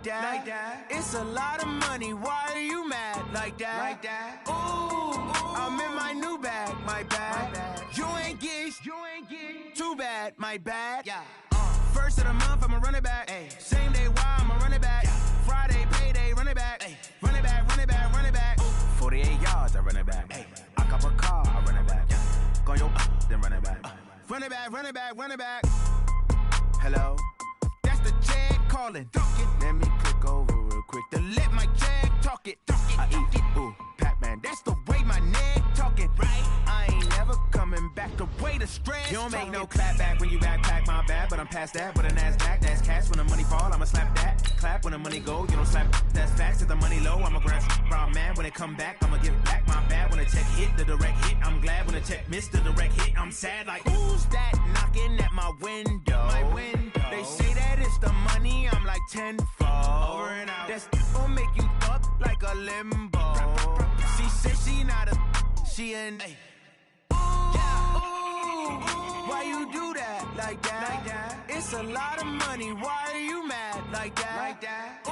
that. It's a lot of money. Why are you mad like that? Ooh, I'm in my new bag, my bad. You ain't get too bad, my bad. First of the month, I'ma run it back. Same day, why I'ma run it back. Friday, payday, run it back. Run it back, run it back, run it back. 48 yards, I run it back. I cop a car, I run it back. Go your then run it back. Run it back, run it back, run it back. Hello? That's the jag calling. Let me click over real quick to let my jag talk it. I eat it, ooh, Pac-Man. That's the way my neck talking. Right? I ain't never coming back the way the stress. You don't make no clap back when you backpack, my bad. But I'm past that, but a NASDAQ, that's cash. When the money fall, I'ma slap that. Clap when the money go, you don't slap. That's facts. If the money low, I'ma grab brown man. When it come back, I'ma give back my bad. When the check hit, the direct hit. I'm glad when the check missed the direct hit. I'm sad like, who's that knocking at my window? They say that it's the money, I'm like tenfold. Over and out. That's gon' make you up like a limbo. She said she not a, she an. Why you do that like that? It's a lot of money. Why are you mad like that? Ooh,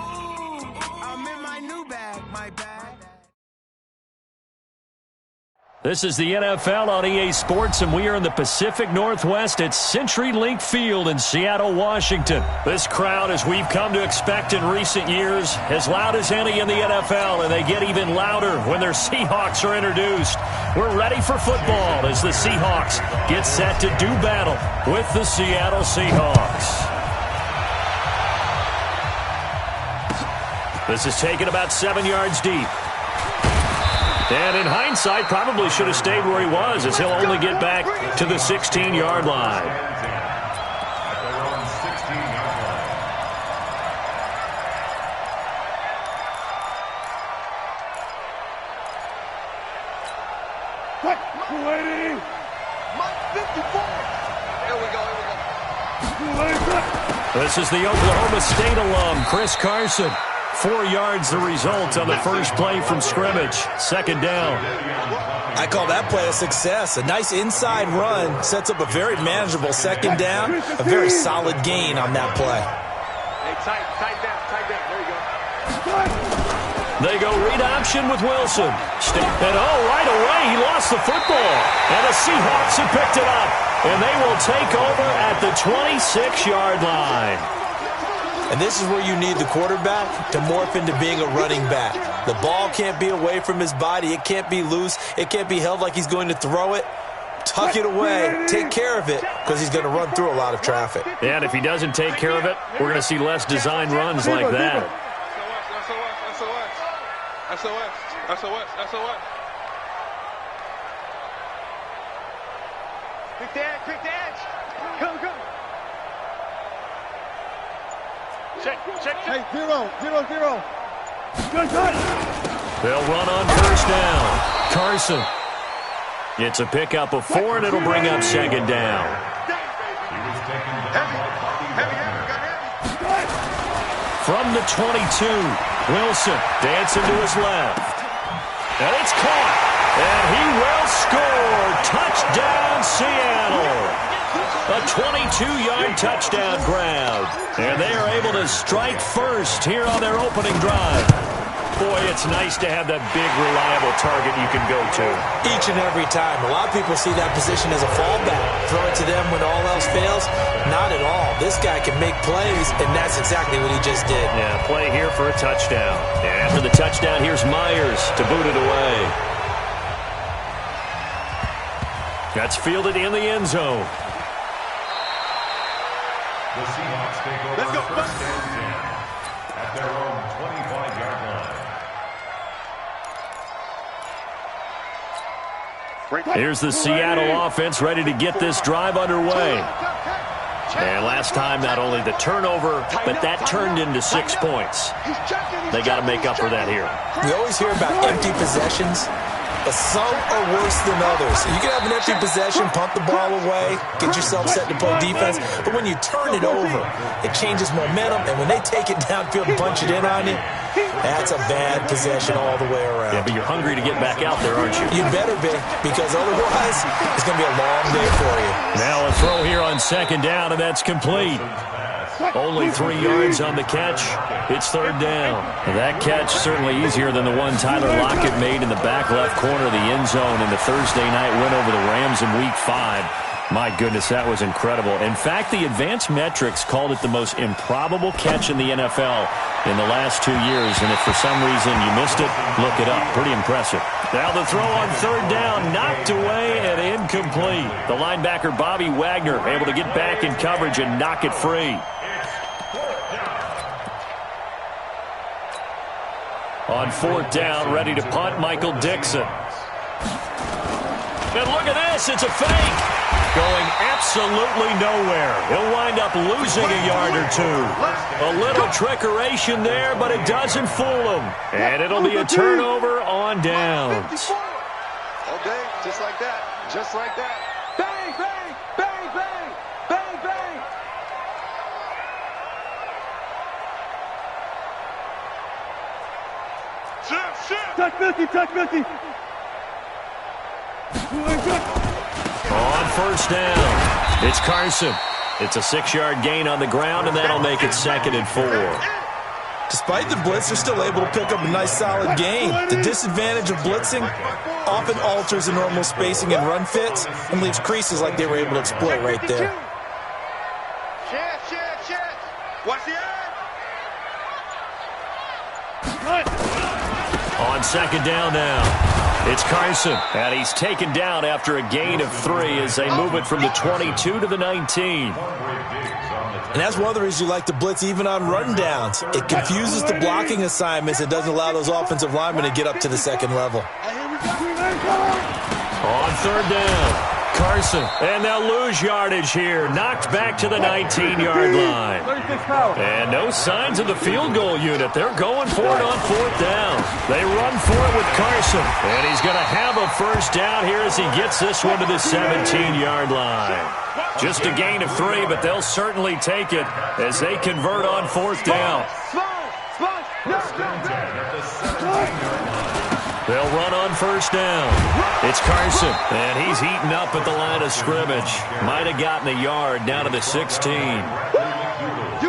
I'm in my new bag, my bag. This is the NFL on EA Sports, and we are in the Pacific Northwest at CenturyLink Field in Seattle, Washington. This crowd, as we've come to expect in recent years, as loud as any in the NFL, and they get even louder when their Seahawks are introduced. We're ready for football as the Seahawks get set to do battle with the Seattle Seahawks. This is taken about 7 yards deep. And in hindsight, probably should have stayed where he was, as he'll only get back to the 16-yard line. This is the Oklahoma State alum, Chris Carson. 4 yards the result on the first play from scrimmage. Second down. I call that play a success. A nice inside run sets up a very manageable second down. A very solid gain on that play. Hey, tight down. There you go. They go read option with Wilson. And right away he lost the football. And the Seahawks have picked it up. And they will take over at the 26-yard line. And this is where you need the quarterback to morph into being a running back. The ball can't be away from his body. It can't be loose. It can't be held like he's going to throw it. Tuck it away. Take care of it, because he's going to run through a lot of traffic. And if he doesn't take care of it, we're going to see less design runs like that. SOS. Quick the edge. Go. Check. Hey, zero. Good. They'll run on first down. Carson. It's a pickup of 4, and it'll bring up second down. From the 22, Wilson dancing to his left. And it's caught. And he will score. Touchdown, Seattle. A 22-yard touchdown grab. And they are able to strike first here on their opening drive. Boy, it's nice to have that big, reliable target you can go to. Each and every time. A lot of people see that position as a fallback. Throw it to them when all else fails. Not at all. This guy can make plays, and that's exactly what he just did. Yeah, play here for a touchdown. And after the touchdown, here's Myers to boot it away. That's fielded in the end zone. The Seahawks take over. Let's go. First and 10 at their own 25-yard line. Here's the Seattle offense ready to get this drive underway. And last time, not only the turnover, but that turned into 6 points. They got to make up for that here. We always hear about empty possessions, but some are worse than others. You can have an empty possession, pump the ball away, get yourself set to play defense, but when you turn it over, it changes momentum, and when they take it downfield and punch it in on you, that's a bad possession all the way around. Yeah, but you're hungry to get back out there, aren't you? You better be, because otherwise, it's going to be a long day for you. Now a throw here on second down, and that's complete. Only 3 yards on the catch. It's third down. That catch certainly easier than the one Tyler Lockett made in the back left corner of the end zone in the Thursday night win over the Rams in Week 5. My goodness, that was incredible. In fact, the advanced metrics called it the most improbable catch in the NFL in the last 2 years. And if for some reason you missed it, look it up. Pretty impressive. Now the throw on third down, knocked away and incomplete. The linebacker Bobby Wagner able to get back in coverage and knock it free. On fourth down, ready to punt, Michael Dixon. And look at this, it's a fake. Going absolutely nowhere. He'll wind up losing a yard or two. A little trickeration there, but it doesn't fool him. And it'll be a turnover on downs. All day, just like that. Just like that. Bang, bang, bang, bang, bang, bang. Touch 50, touch 50. On first down, it's Carson. It's a 6-yard gain on the ground, and that'll make it 2nd and 4. Despite the blitz, they're still able to pick up a nice solid gain. The disadvantage of blitzing often alters the normal spacing and run fits and leaves creases like they were able to exploit right there. Watch the On second down now. It's Carson, and he's taken down after a gain of 3 as they move it from the 22 to the 19. And that's one of the reasons you like to blitz even on run downs. It confuses the blocking assignments and doesn't allow those offensive linemen to get up to the second level. On third down, Carson, and they'll lose yardage here. Knocked back to the 19-yard line. And no signs of the field goal unit. They're going for it on fourth down. They run for it with Carson, and he's going to have a first down here as he gets this one to the 17-yard line. Just a gain of 3, but they'll certainly take it as they convert on fourth down. They'll run on first down. It's Carson, and he's eaten up at the line of scrimmage. Might have gotten a yard down to the 16.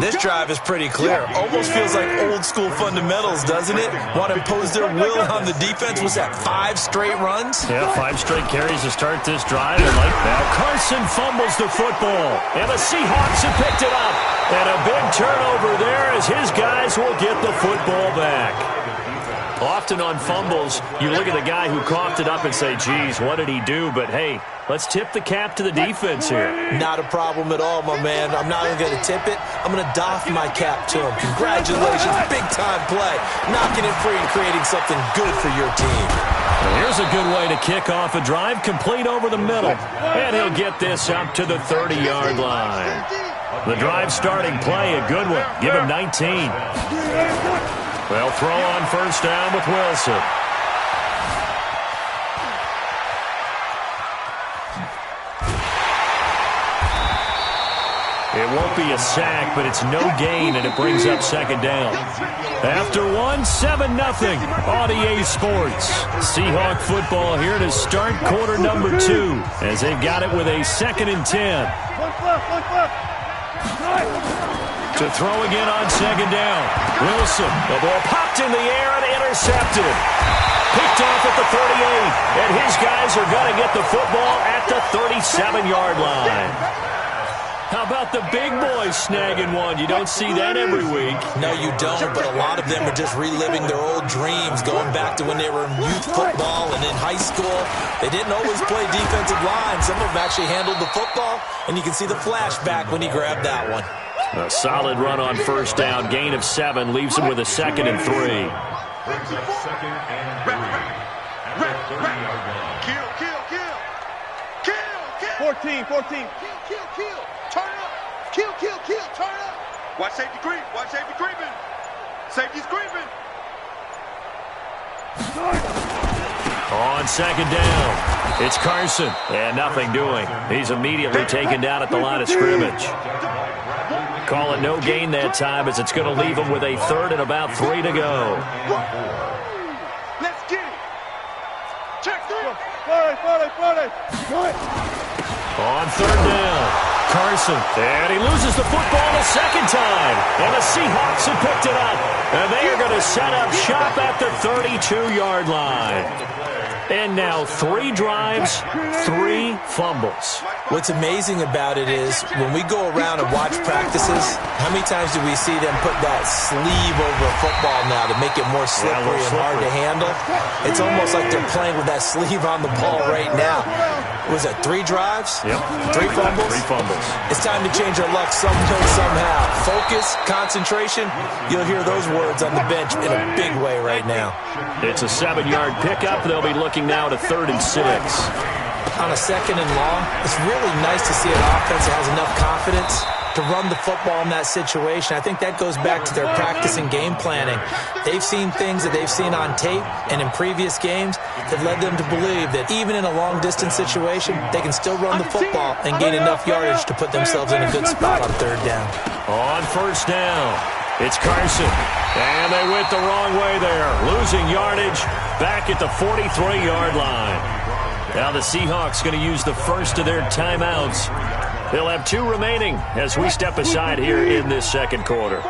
This drive is pretty clear. Almost feels like old school fundamentals, doesn't it? Want to impose their will on the defense. Was that 5 straight runs? Yeah, 5 straight carries to start this drive. And now Carson fumbles the football, and the Seahawks have picked it up. And a big turnover there as his guys will get the football back. Often on fumbles, you look at the guy who coughed it up and say, geez, what did he do? But, hey, let's tip the cap to the defense here. Not a problem at all, my man. I'm not even going to tip it. I'm going to doff my cap to him. Congratulations, big-time play. Knocking it free and creating something good for your team. Well, here's a good way to kick off a drive, complete over the middle. And he'll get this up to the 30-yard line. The drive starting play, a good one. Give him 19. They'll throw on first down with Wilson. It won't be a sack, but it's no gain, and it brings up second down. After 1, 7-0 on EA Sports. Seahawk football here to start quarter number 2 as they've got it with a 2nd and 10. To throw again on second down. Wilson, the ball popped in the air and intercepted. Picked off at the 38, and his guys are going to get the football at the 37-yard line. How about the big boys snagging one? You don't see that every week. No, you don't, but a lot of them are just reliving their old dreams, going back to when they were in youth football and in high school. They didn't always play defensive line. Some of them actually handled the football, and you can see the flashback when he grabbed that one. A solid run on first down. Gain of 7 leaves him with a 2nd and 3. Brings up 2nd and 3. At the 30-yard line. Kill, kill, kill. Kill, kill. 14. Kill, kill. Turn up. Kill, kill, kill. Turn up. Watch safety creep. Watch safety creeping. Safety's creeping. On second down, it's Carson. And nothing doing. He's immediately taken down at the line of scrimmage. Call it no gain that time as it's going to leave him with a 3rd and about 3 to go. Let's get it. Check 3. On third down, Carson, and he loses the football a second time. And the Seahawks have picked it up. And they are going to set up shop at the 32-yard line. And now 3 drives, 3 fumbles. What's amazing about it is when we go around and watch practices, how many times do we see them put that sleeve over a football now to make it more slippery and hard to handle? It's almost like they're playing with that sleeve on the ball right now. Was it 3 drives? Yep. 3 fumbles? 3 fumbles. It's time to change our luck some way, somehow. Focus, concentration, you'll hear those words on the bench in a big way right now. It's a 7-yard pickup. They'll be looking now to 3rd and 6. On a 2nd and long, it's really nice to see an offense that has enough confidence to run the football in that situation. I think that goes back to their practice and game planning. They've seen things that they've seen on tape and in previous games that led them to believe that even in a long-distance situation, they can still run the football and gain enough yardage to put themselves in a good spot on 3rd down. On 1st down, it's Carson. And they went the wrong way there, losing yardage back at the 43-yard line. Now the Seahawks going to use the first of their timeouts. They'll have 2 remaining as we step aside here in this 2nd quarter. Let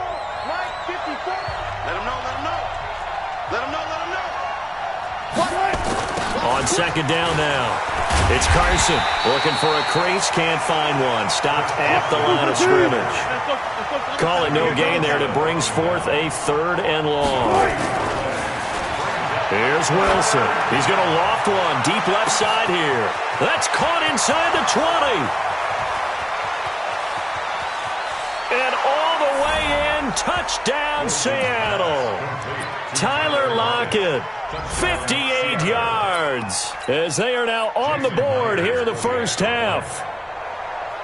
him know, let him know. Let him know, let him know. On 2nd down now, it's Carson looking for a crease, can't find one. Stopped at the line of scrimmage. Call it no gain there. That brings forth a 3rd and long. Here's Wilson. He's going to loft one deep left side here. That's caught inside the 20. And all the way in, touchdown Seattle. Tyler Lockett, 58 yards, as they are now on the board here in the first half.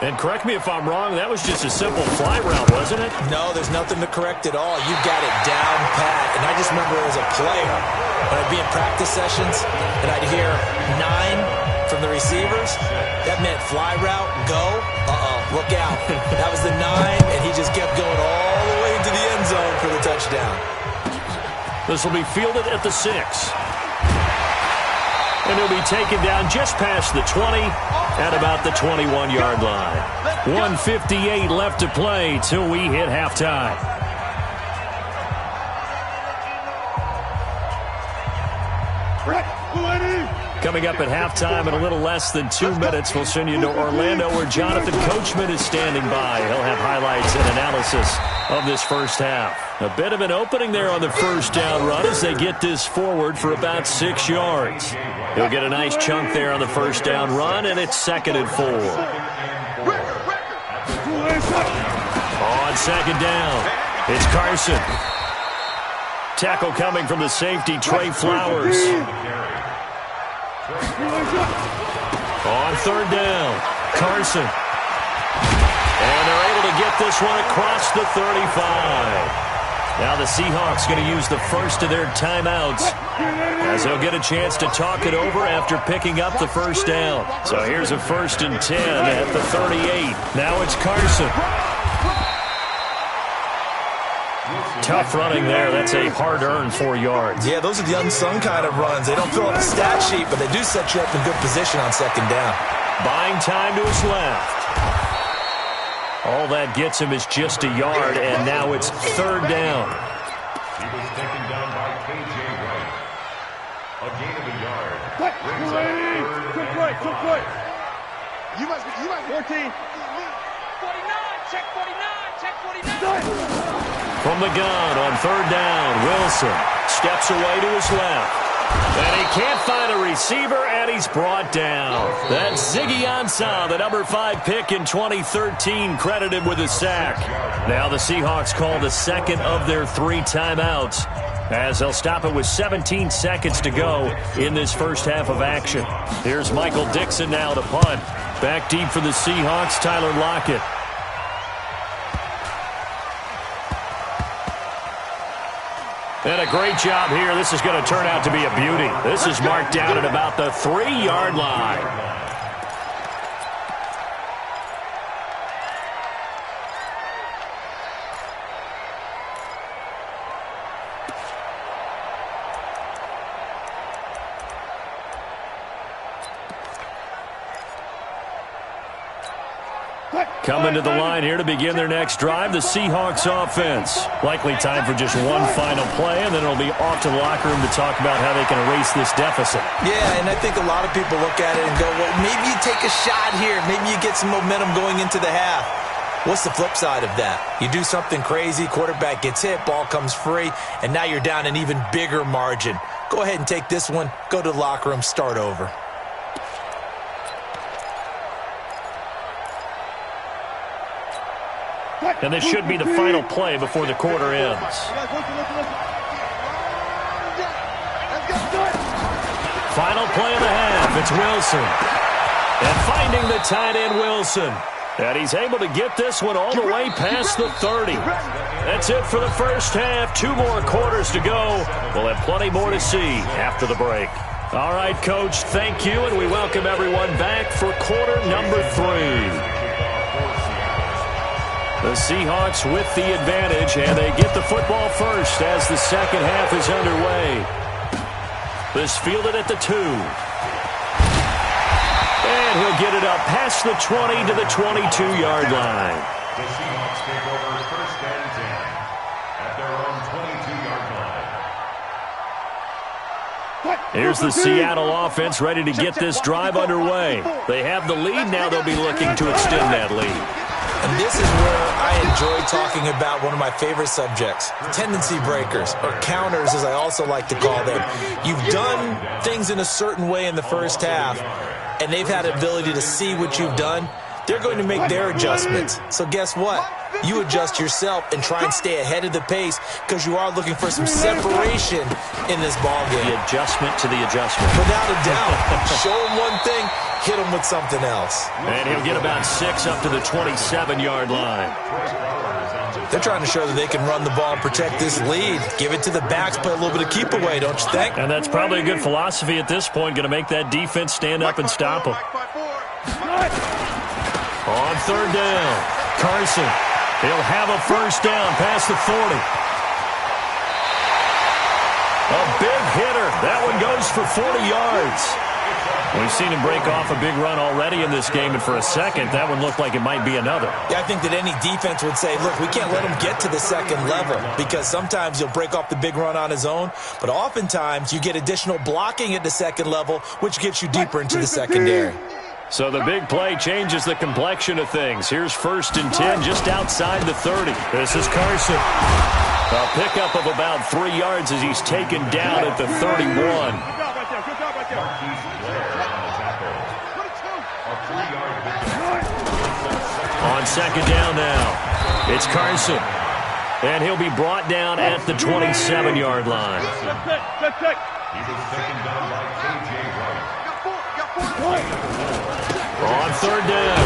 And correct me if I'm wrong, that was just a simple fly route, wasn't it? No, there's nothing to correct at all. You got it down pat. And I just remember as a player, when I'd be in practice sessions and I'd hear 9 from the receivers, that meant fly route, go, look out. That was the 9, and he just kept going all the way into the end zone for the touchdown. This will be fielded at the 6. And he'll be taken down just past the 20 at about the 21-yard line. 1:58 left to play till we hit halftime. Coming up at halftime in a little less than 2 minutes, we'll send you to Orlando where Jonathan Coachman is standing by. He'll have highlights and analysis of this first half. A bit of an opening there on the first down run as they get this forward for about 6 yards. He'll get a nice chunk there on the first down run, and it's 2nd and 4. On 2nd down, it's Carson. Tackle coming from the safety, Trey Flowers. On 3rd down, Carson. And they're able to get this one across the 35. Now the Seahawks going to use the first of their timeouts as they'll get a chance to talk it over after picking up the first down. So here's a 1st and 10 at the 38. Now it's Carson. Tough running there. That's a hard-earned 4 yards. Yeah, those are the unsung kind of runs. They don't fill up the stat sheet, but they do set you up in good position on 2nd down. Buying time to his left. All that gets him is just a yard, and now it's 3rd down. He was taken down by K.J. Wright. A gain of a yard. Took right. You must be 14. 49, check 49, check 49. From the gun on 3rd down, Wilson steps away to his left. And he can't find a receiver, and he's brought down. That's Ziggy Ansah, the number 5 pick in 2013, credited with a sack. Now the Seahawks call the 2nd of their 3 timeouts, as they'll stop it with 17 seconds to go in this first half of action. Here's Michael Dixon now to punt. Back deep for the Seahawks, Tyler Lockett. And a great job here. This is going to turn out to be a beauty. This is marked down at about the 3-yard line. Coming to the line here to begin their next drive, the Seahawks offense. Likely time for just one final play, and then it'll be off to the locker room to talk about how they can erase this deficit. Yeah, and I think a lot of people look at it and go, well, maybe you take a shot here. Maybe you get some momentum going into the half. What's the flip side of that? You do something crazy, quarterback gets hit, ball comes free, and now you're down an even bigger margin. Go ahead and take this one, go to the locker room, start over. And this should be the final play before the quarter ends. Final play of the half. It's Wilson. And finding the tight end, Wilson. And he's able to get this one all the way past the 30. That's it for the first half. 2 more quarters to go. We'll have plenty more to see after the break. All right, Coach, thank you, and we welcome everyone back for quarter number 3. The Seahawks with the advantage, and they get the football first as the second half is underway. This fielded at the 2. And he'll get it up past the 20 to the 22-yard line. The Seahawks take over first and 10 at their own 22-yard line. Here's the Seattle offense ready to get this drive underway. They have the lead. Now they'll be looking to extend that lead. And this is where I enjoy talking about one of my favorite subjects, tendency breakers, or counters as I also like to call them. You've done things in a certain way in the first half, and they've had the ability to see what you've done. They're going to make their adjustments. So guess what? You adjust yourself and try and stay ahead of the pace because you are looking for some separation in this ball game. The adjustment to the adjustment. Without a doubt. Show them one thing, hit them with something else. And he'll get about 6 up to the 27-yard line. They're trying to show that they can run the ball and protect this lead. Give it to the backs, play a little bit of keep away, don't you think? And that's probably a good philosophy at this point, going to make that defense stand up and stop them. On third down, Carson. He'll have a first down past the 40. A big hitter. That one goes for 40 yards. We've seen him break off a big run already in this game, and for a second, that one looked like it might be another. Yeah, I think that any defense would say, look, we can't let him get to the second level because sometimes he'll break off the big run on his own, but oftentimes you get additional blocking at the second level, which gets you deeper into the secondary. So the big play changes the complexion of things. Here's first and 10 just outside the 30. This is Carson. A pickup of about 3 yards as he's taken down at the 31. On second down now, it's Carson. And he'll be brought down at the 27-yard line. He was taken down by K.J. Wright. On third down,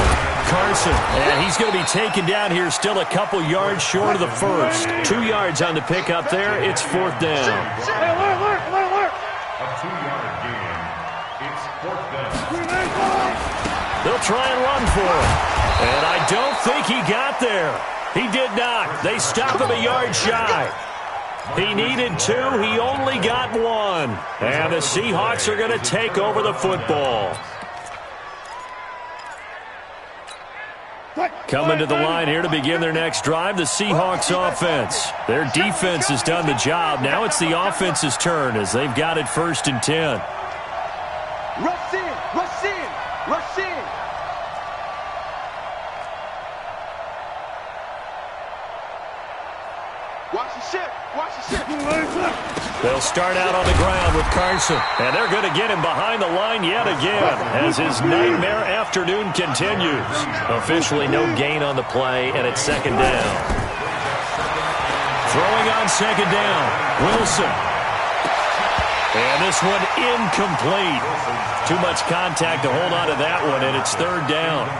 Carson. And he's going to be taken down here still a couple yards short of the first. 2 yards on the pickup there. It's fourth down. A 2-yard gain. It's fourth down. They'll try and run for him. And I don't think he got there. He did not. They stop him a yard shy. He needed 2. He only got 1. And the Seahawks are going to take over the football. Coming to the line here to begin their next drive, the Seahawks offense. Their defense has done the job. Now it's the offense's turn as they've got it first and 10. Rush in, rush in, rush in. Watch the ship, watch the ship. They'll start out on the ground with Carson, and they're going to get him behind the line yet again as his nightmare afternoon continues. Officially no gain on the play, and it's second down. Throwing on second down, Wilson. And this one incomplete. Too much contact to hold on to that one, and it's third down.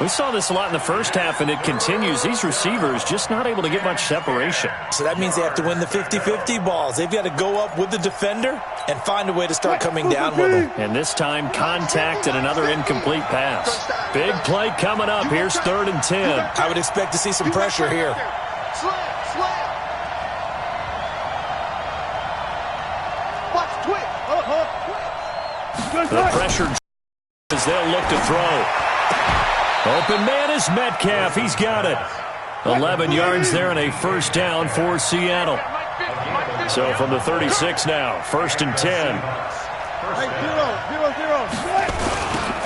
We saw this a lot in the first half, and it continues. These receivers just not able to get much separation. So that means they have to win the 50-50 balls. They've got to go up with the defender and find a way to start coming down with them. And this time, contact and another incomplete pass. Big play coming up. Here's third and 10. I would expect to see some pressure here. Slam, slam. Watch twitch. The pressure as they'll look to throw. Open man is Metcalf. He's got it. 11 yards there and a first down for Seattle. So from the 36 now, 1st and 10.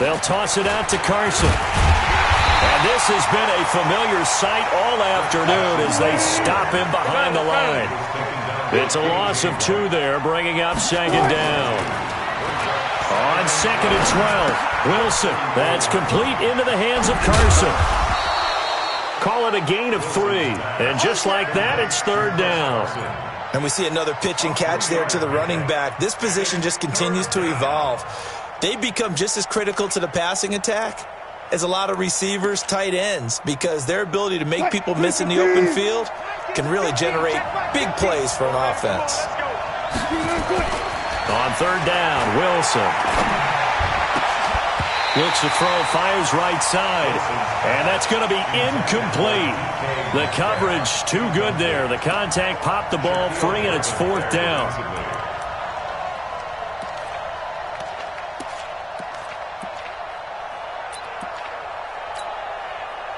They'll toss it out to Carson. And this has been a familiar sight all afternoon as they stop him behind the line. It's a loss of 2 there, bringing up 2nd down. On 2nd and 12, Wilson. That's complete into the hands of Carson. Call it a gain of 3. And just like that, it's 3rd down. And we see another pitch and catch there to the running back. This position just continues to evolve. They become just as critical to the passing attack as a lot of receivers, tight ends, because their ability to make people miss in the open field can really generate big plays for an offense. On 3rd down, Wilson. Looks to throw, fires right side, and that's going to be incomplete. The coverage too good there. The contact popped the ball free, and it's 4th down.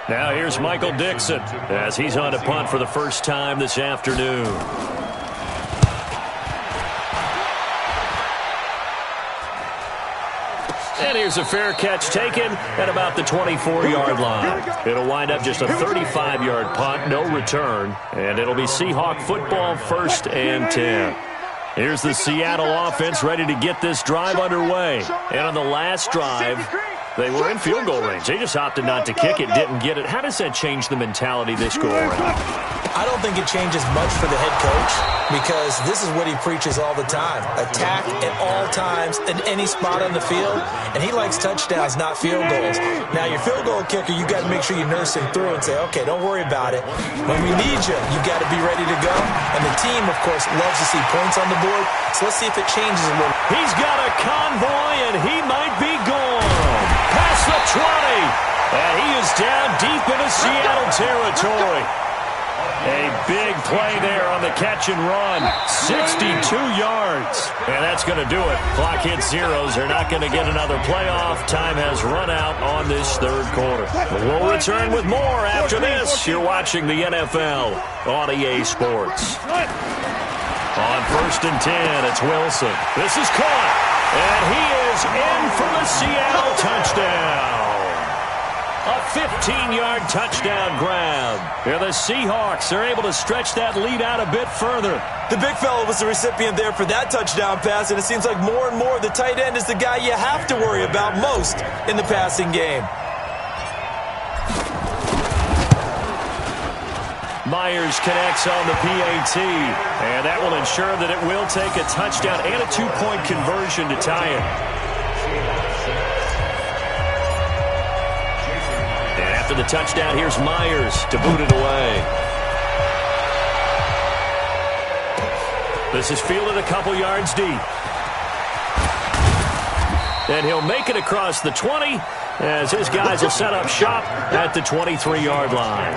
Now here's Michael Dixon as he's on to punt for the first time this afternoon. And here's a fair catch taken at about the 24-yard line. It'll wind up just a 35-yard punt, no return, and it'll be Seahawk football, 1st and 10. Here's the Seattle offense ready to get this drive underway. And on the last drive, they were in field goal range. They just opted not to kick it, didn't get it. How does that change the mentality this go around? I don't think it changes much for the head coach because this is what he preaches all the time. Attack at all times in any spot on the field, and he likes touchdowns, not field goals. Now, your field goal kicker, you got to make sure you nurse him through and say, okay, don't worry about it. When we need you, you got to be ready to go. And the team, of course, loves to see points on the board, so let's see if it changes a little. He's got a convoy, and he might be gone. Past the 20, and he is down deep into Seattle territory. A big play there on the catch and run. 62 yards. And that's going to do it. Clock hits zeros. They're not going to get another playoff. Time has run out on this 3rd quarter. We'll return with more after this. You're watching the NFL on EA Sports. On 1st and 10, it's Wilson. This is caught. And he is in for the Seattle touchdown. A 15-yard touchdown grab. And the Seahawks are able to stretch that lead out a bit further. The big fella was the recipient there for that touchdown pass, and it seems like more and more the tight end is the guy you have to worry about most in the passing game. Myers connects on the PAT, and that will ensure that it will take a touchdown and a 2-point conversion to tie it. After the touchdown, here's Myers to boot it away. This is fielded a couple yards deep. And he'll make it across the 20 as his guys will set up shop at the 23-yard line.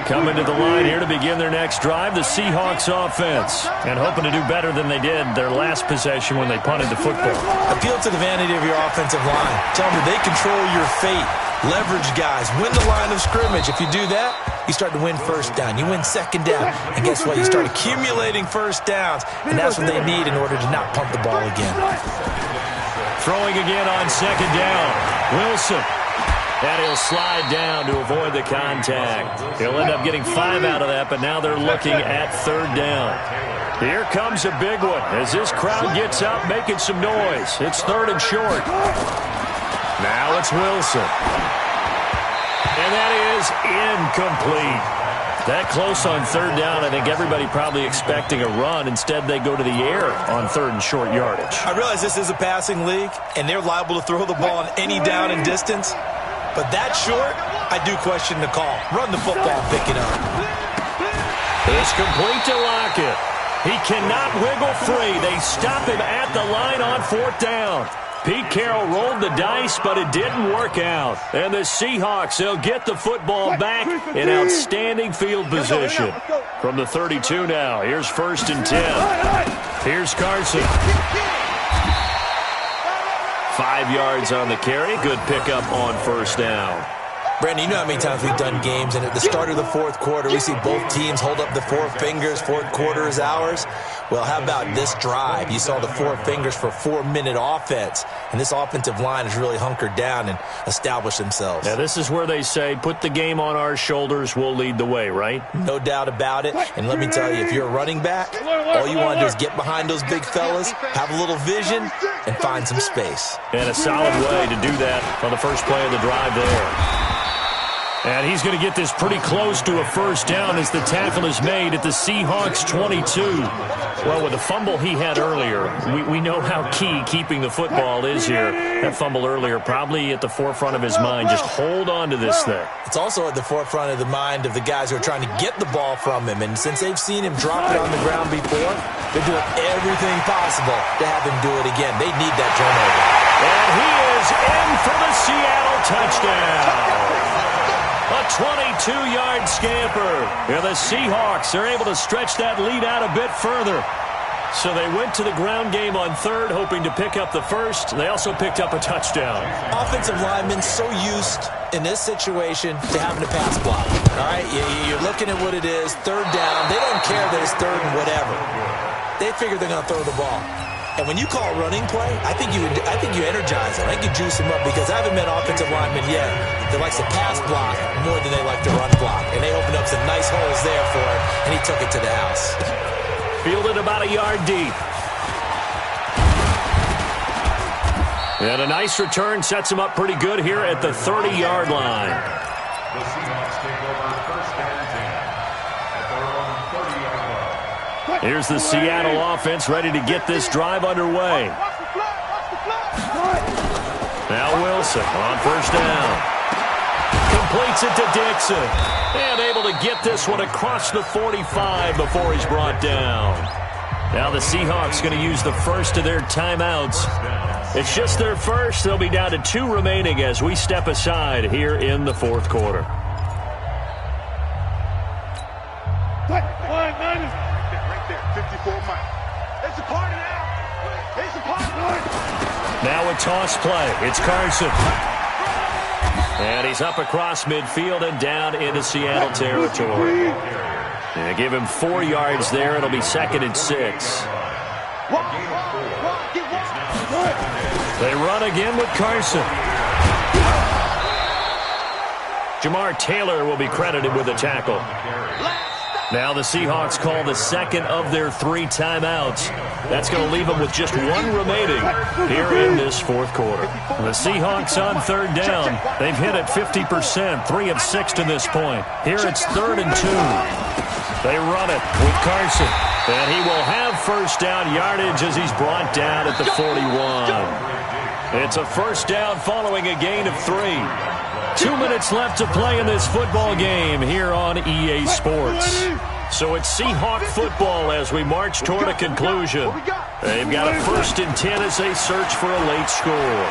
Coming to the line here to begin their next drive, the Seahawks offense. And hoping to do better than they did their last possession when they punted the football. Appeal to the vanity of your offensive line. Tell them they control your fate. Leverage guys. Win the line of scrimmage. If you do that, you start to win 1st down. You win 2nd down. And guess what? You start accumulating 1st downs. And that's what they need in order to not punt the ball again. Throwing again on 2nd down. Wilson. And he'll slide down to avoid the contact. He'll end up getting 5 out of that, but now they're looking at 3rd down. Here comes a big one as this crowd gets up making some noise. It's 3rd and short. Now it's Wilson. And that is incomplete. That close on 3rd down, I think everybody probably expecting a run. Instead, they go to the air on 3rd and short yardage. I realize this is a passing league, and they're liable to throw the ball on any down and distance. But that short, I do question the call. Run the football and pick it up. It's complete to Lockett. He cannot wiggle free. They stop him at the line on 4th down. Pete Carroll rolled the dice, but it didn't work out. And the Seahawks, they'll get the football back in outstanding field position. From the 32 now, here's 1st and 10. Here's Carson. 5 yards on the carry. Good pickup on first down. Brandon, you know how many times we've done games, and at the start of the fourth quarter, we see both teams hold up the four fingers, fourth quarter is ours. Well, how about this drive? You saw the four fingers for 4-minute offense, and this offensive line has really hunkered down and established themselves. Yeah, this is where they say, put the game on our shoulders, we'll lead the way, right? No doubt about it, and let me tell you, if you're a running back, all you want to do is get behind those big fellas, have a little vision, and find some space. And a solid way to do that on the first play of the drive there. And he's going to get this pretty close to a first down as the tackle is made at the Seahawks 22. Well, with the fumble he had earlier, we know how key keeping the football is here. That fumble earlier probably at the forefront of his mind. Just hold on to this thing. It's also at the forefront of the mind of the guys who are trying to get the ball from him. And since they've seen him drop it on the ground before, they're doing everything possible to have him do it again. They need that turnover. And he is in for the Seattle touchdown. A 22-yard scamper. And the Seahawks are able to stretch that lead out a bit further. So they went to the ground game on third, hoping to pick up the first. They also picked up a touchdown. Offensive linemen so used in this situation to having to pass block. All right, you're looking at what it is, third down. They don't care that it's third and whatever. They figure they're going to throw the ball. And when you call a running play, I think you energize them. I think you juice them up because I haven't met offensive linemen yet that likes to pass block more than they like to run block. And they opened up some nice holes there for him, and he took it to the house. Fielded about a yard deep. And a nice return sets him up pretty good here at the 30-yard line. The Seahawks take over first and 10 at their own 30-yard line. Here's the Seattle offense ready to get this drive underway. Now Wilson on first down. Completes it to Dixon. And able to get this one across the 45 before he's brought down. Now the Seahawks going to use the first of their timeouts. It's just their first. They'll be down to 2 remaining as we step aside here in the fourth quarter. Now a toss play. It's Carson. And he's up across midfield and down into Seattle territory. And give him 4 yards there. It'll be 2nd and 6. They run again with Carson. Jamar Taylor will be credited with a tackle. Now the Seahawks call the second of their 3 timeouts. That's going to leave them with just 1 remaining here in this fourth quarter. The Seahawks on third down. They've hit it 50%, 3 of 6 to this point. Here it's 3rd and 2. They run it with Carson. And he will have first down yardage as he's brought down at the 41. It's a first down following a gain of 3. 2 minutes left to play in this football game here on EA Sports. So it's Seahawk football as we march toward a conclusion. They've got a 1st and 10 as they search for a late score.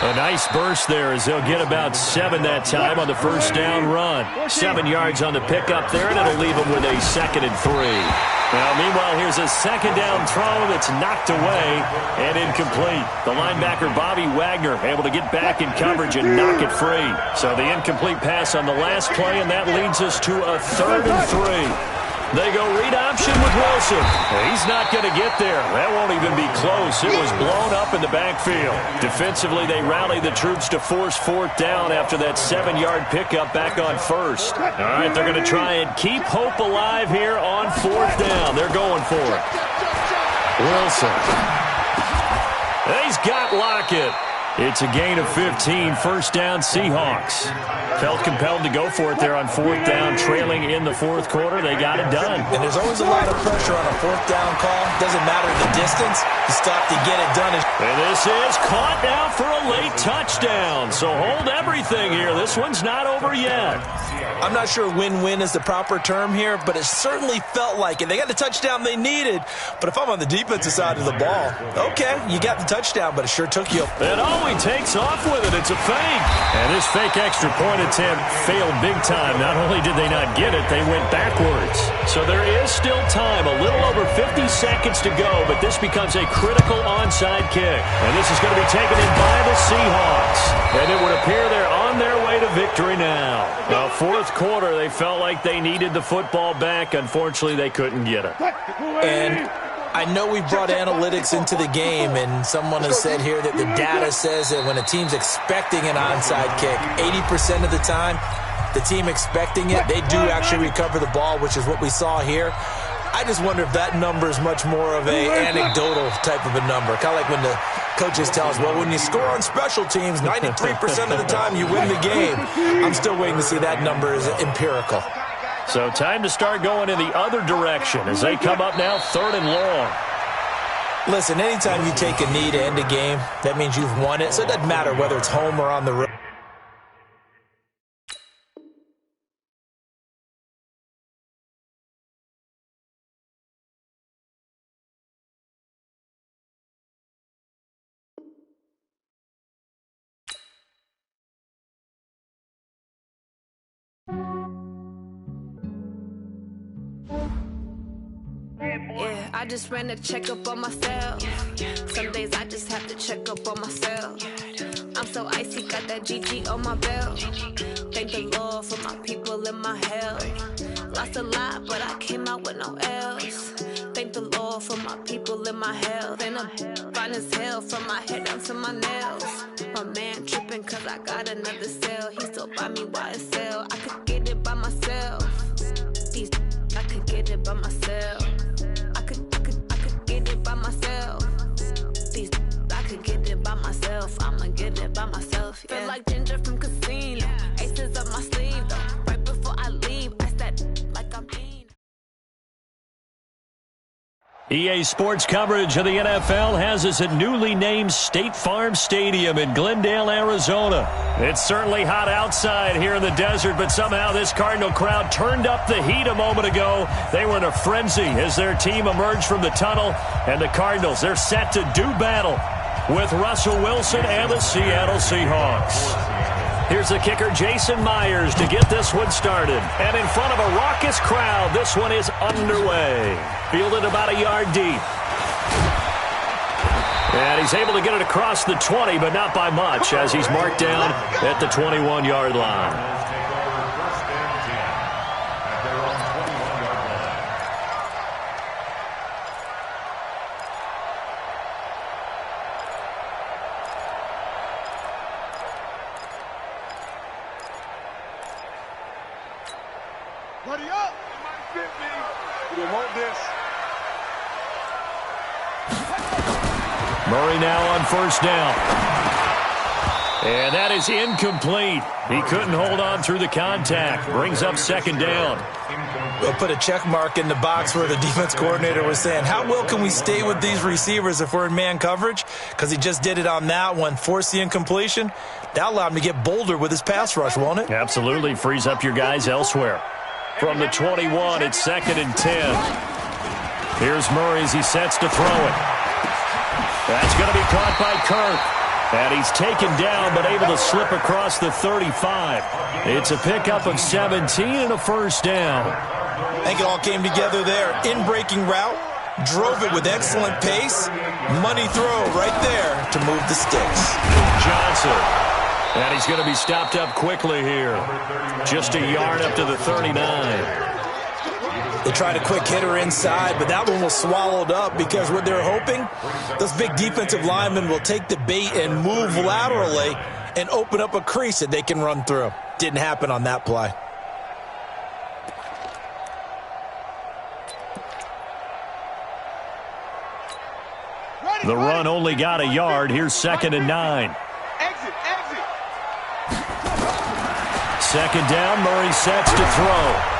A nice burst there as they'll get about 7 that time on the first down run. 7 yards on the pickup there, and it'll leave them with a 2nd and 3. Now, meanwhile, here's a 2nd down throw that's knocked away and incomplete. The linebacker, Bobby Wagner, able to get back in coverage and knock it free. So the incomplete pass on the last play, and that leads us to a 3rd and 3. They go read option with Wilson. He's not going to get there. That won't even be close. It was blown up in the backfield. Defensively, they rally the troops to force 4th down after that 7-yard pickup back on 1st. All right, they're going to try and keep hope alive here on 4th down. They're going for it. Wilson. He's got Lockett. It's a gain of 15, first down Seahawks. Felt compelled to go for it there on 4th down, trailing in the fourth quarter. They got it done. And there's always a lot of pressure on a 4th down call. Doesn't matter the distance. You stop to get it done. And this is caught now for a late touchdown. So hold everything here. This one's not over yet. I'm not sure win-win is the proper term here, but it certainly felt like it. They got the touchdown they needed. But if I'm on the defensive side of the ball, okay, you got the touchdown, but it sure took you. And he takes off with it. It's a fake. And this fake extra point attempt failed big time. Not only did they not get it, they went backwards. So there is still time, a little over 50 seconds to go, but this becomes a critical onside kick. And this is going to be taken in by the Seahawks. And it would appear they're on their way to victory now. The fourth quarter, they felt like they needed the football back. Unfortunately, they couldn't get it. And I know we brought analytics into the game, and someone has said here that the data says that when a team's expecting an onside kick, 80% of the time, the team expecting it, they do actually recover the ball, which is what we saw here. I just wonder if that number is much more of a anecdotal type of a number. Kind of like when the coaches tell us, well, when you score on special teams, 93% of the time you win the game. I'm still waiting to see that number is empirical. So time to start going in the other direction as they come up now 3rd and long. Listen, anytime you take a knee to end a game, that means you've won it. So it doesn't matter whether it's home or on the road. Yeah, I just ran a checkup on myself. Some days I just have to check up on myself. I'm so icy, got that GG on my belt. Thank the Lord for my people and my health. Lost a lot, but I came out with no L's. Thank the Lord for my people and my health. And I'm fine as hell from my head down to my nails. My man tripping cause I got another cell. He still buy me YSL. I could get it by myself. I could get it by myself. I could get it by myself. I could get it by myself. I'ma get it by myself. Yeah. Feel like Ginger from Casino. Aces up my sleeve though. Right before I leave, I said like I'm mean. EA Sports coverage of the NFL has us at newly named State Farm Stadium in Glendale, Arizona. It's certainly hot outside here in the desert, but somehow this Cardinal crowd turned up the heat a moment ago. They were in a frenzy as their team emerged from the tunnel, and the Cardinals, they're set to do battle with Russell Wilson and the Seattle Seahawks. Here's the kicker, Jason Myers, to get this one started. And in front of a raucous crowd, this one is underway. Fielded about a yard deep. And he's able to get it across the 20, but not by much, as he's marked down at the 21-yard line. Buddy up! It might fit me. You want this? Murray now on first down. And that is incomplete. He couldn't hold on through the contact. Brings up 2nd down. We'll put a check mark in the box where the defense coordinator was saying, how well can we stay with these receivers if we're in man coverage? Because he just did it on that one, forced the incompletion. That allowed him to get bolder with his pass rush, won't it? Absolutely. Frees up your guys elsewhere. From the 21, it's 2nd and 10. Here's Murray as he sets to throw it. That's going to be caught by Kirk. And he's taken down, but able to slip across the 35. It's a pickup of 17 and a first down. I think it all came together there. In-breaking route, drove it with excellent pace. Money throw right there to move the sticks. Johnson. And he's going to be stopped up quickly here. Just a yard up to the 39. They tried a quick hitter inside, but that one was swallowed up because what they're hoping, those big defensive linemen will take the bait and move laterally and open up a crease that they can run through. Didn't happen on that play. The run only got a yard. Here's 2nd and 9. Exit. 2nd down, Murray sets to throw.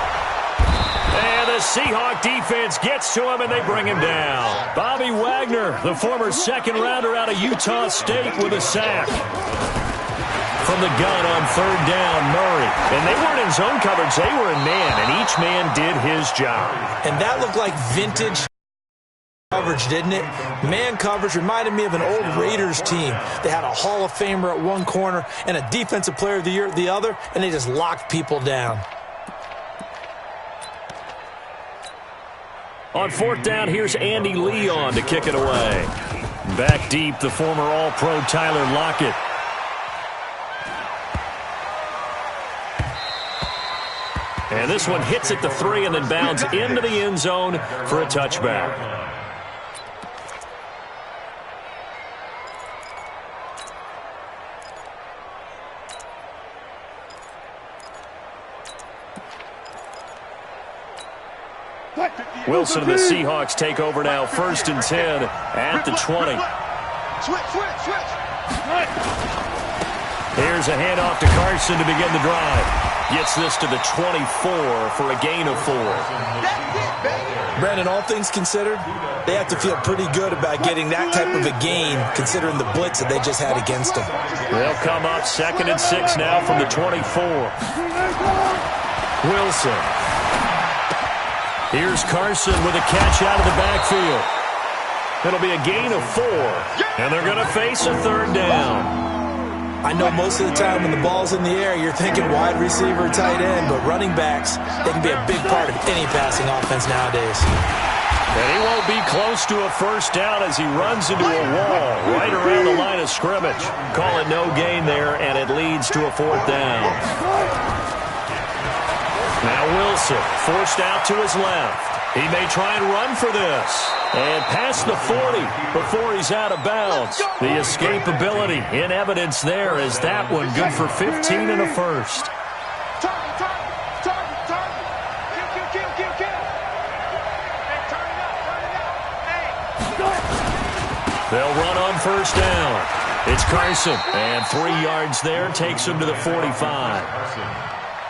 And the Seahawk defense gets to him, and they bring him down. Bobby Wagner, the former 2nd rounder out of Utah State, with a sack. From the gun on 3rd down, Murray. And they weren't in zone coverage. They were in man, and each man did his job. And that looked like vintage coverage, didn't it? Man coverage reminded me of an old Raiders team. They had a Hall of Famer at one corner and a Defensive Player of the Year at the other, and they just locked people down. On fourth down, here's Andy Leon to kick it away. Back deep, the former All-Pro Tyler Lockett. And this one hits at the 3 and then bounds into the end zone for a touchback. Wilson and the Seahawks take over now, 1st and 10 at the 20. Switch. Here's a handoff to Carson to begin the drive. Gets this to the 24 for a gain of 4. Brandon, all things considered, they have to feel pretty good about getting that type of a gain considering the blitz that they just had against them. They'll come up 2nd and 6 now from the 24. Wilson. Here's Carson with a catch out of the backfield. It'll be a gain of 4, and they're going to face a 3rd down. I know most of the time when the ball's in the air, you're thinking wide receiver, tight end, but running backs, they can be a big part of any passing offense nowadays. And he won't be close to a 1st down as he runs into a wall right around the line of scrimmage. Call it no gain there, and it leads to a 4th down. Now Wilson forced out to his left. He may try and run for this. And past the 40 before he's out of bounds. The escapability in evidence there as that one good for 15 and a 1st. They'll run on 1st down. It's Carson. And 3 yards there takes him to the 45.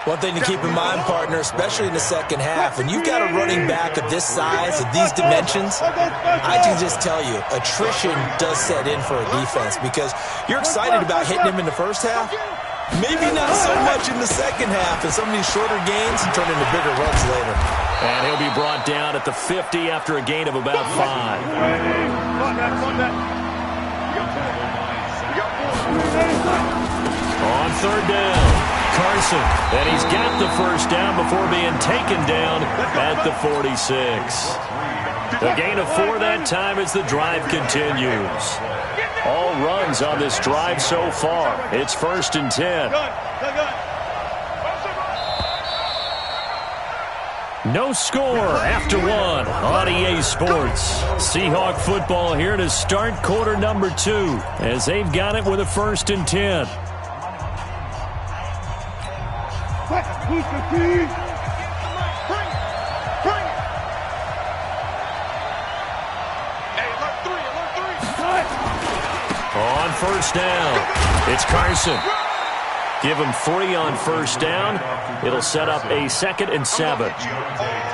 One thing to keep in mind, partner, especially in the second half, when you've got a running back of this size, of these dimensions, I can just tell you, attrition does set in for a defense because you're excited about hitting him in the first half. Maybe not so much in the second half, and some of these shorter gains turn into bigger runs later. And he'll be brought down at the 50 after a gain of about 5. On 3rd down. Carson, and he's got the 1st down before being taken down at the 46. A gain of 4 that time as the drive continues. All runs on this drive so far. It's 1st and 10. No score after 1 on EA Sports. Seahawk football here to start quarter number 2 as they've got it with a 1st and 10. Bring it. Hey, alert 3. On 1st down, it's Carson. Give him 3 on 1st down. It'll set up a 2nd and 7.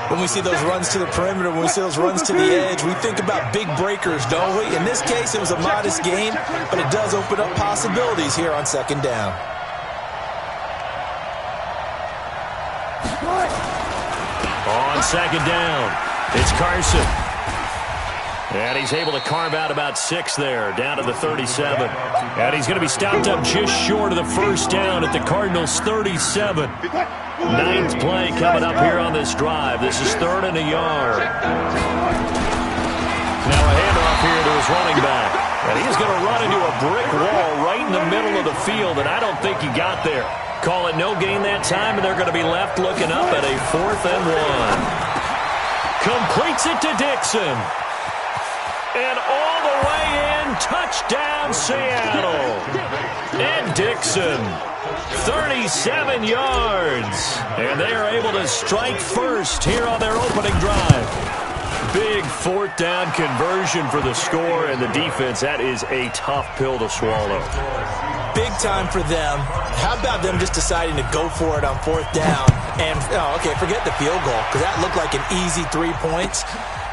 When we see those runs to the perimeter, when we see those runs to the edge, we think about big breakers, don't we? In this case, it was a modest gain, but it does open up possibilities here on 2nd down. On 2nd down, it's Carson. And he's able to carve out about 6 there, down to the 37. And he's going to be stopped up just short of the 1st down at the Cardinals' 37. 9th play coming up here on this drive. This is 3rd and a yard. Now a handoff here to his running back. And he's going to run into a brick wall right in the middle of the field, and I don't think he got there. Call it no gain that time, and they're going to be left looking up at a 4th and 1. Completes it to Dixon. And all the way in, touchdown Seattle. And Dixon, 37 yards. And they are able to strike first here on their opening drive. Big 4th down conversion for the score, and the defense, that is a tough pill to swallow. Big time for them. How about them just deciding to go for it on 4th down? And, forget the field goal, because that looked like an easy 3 points.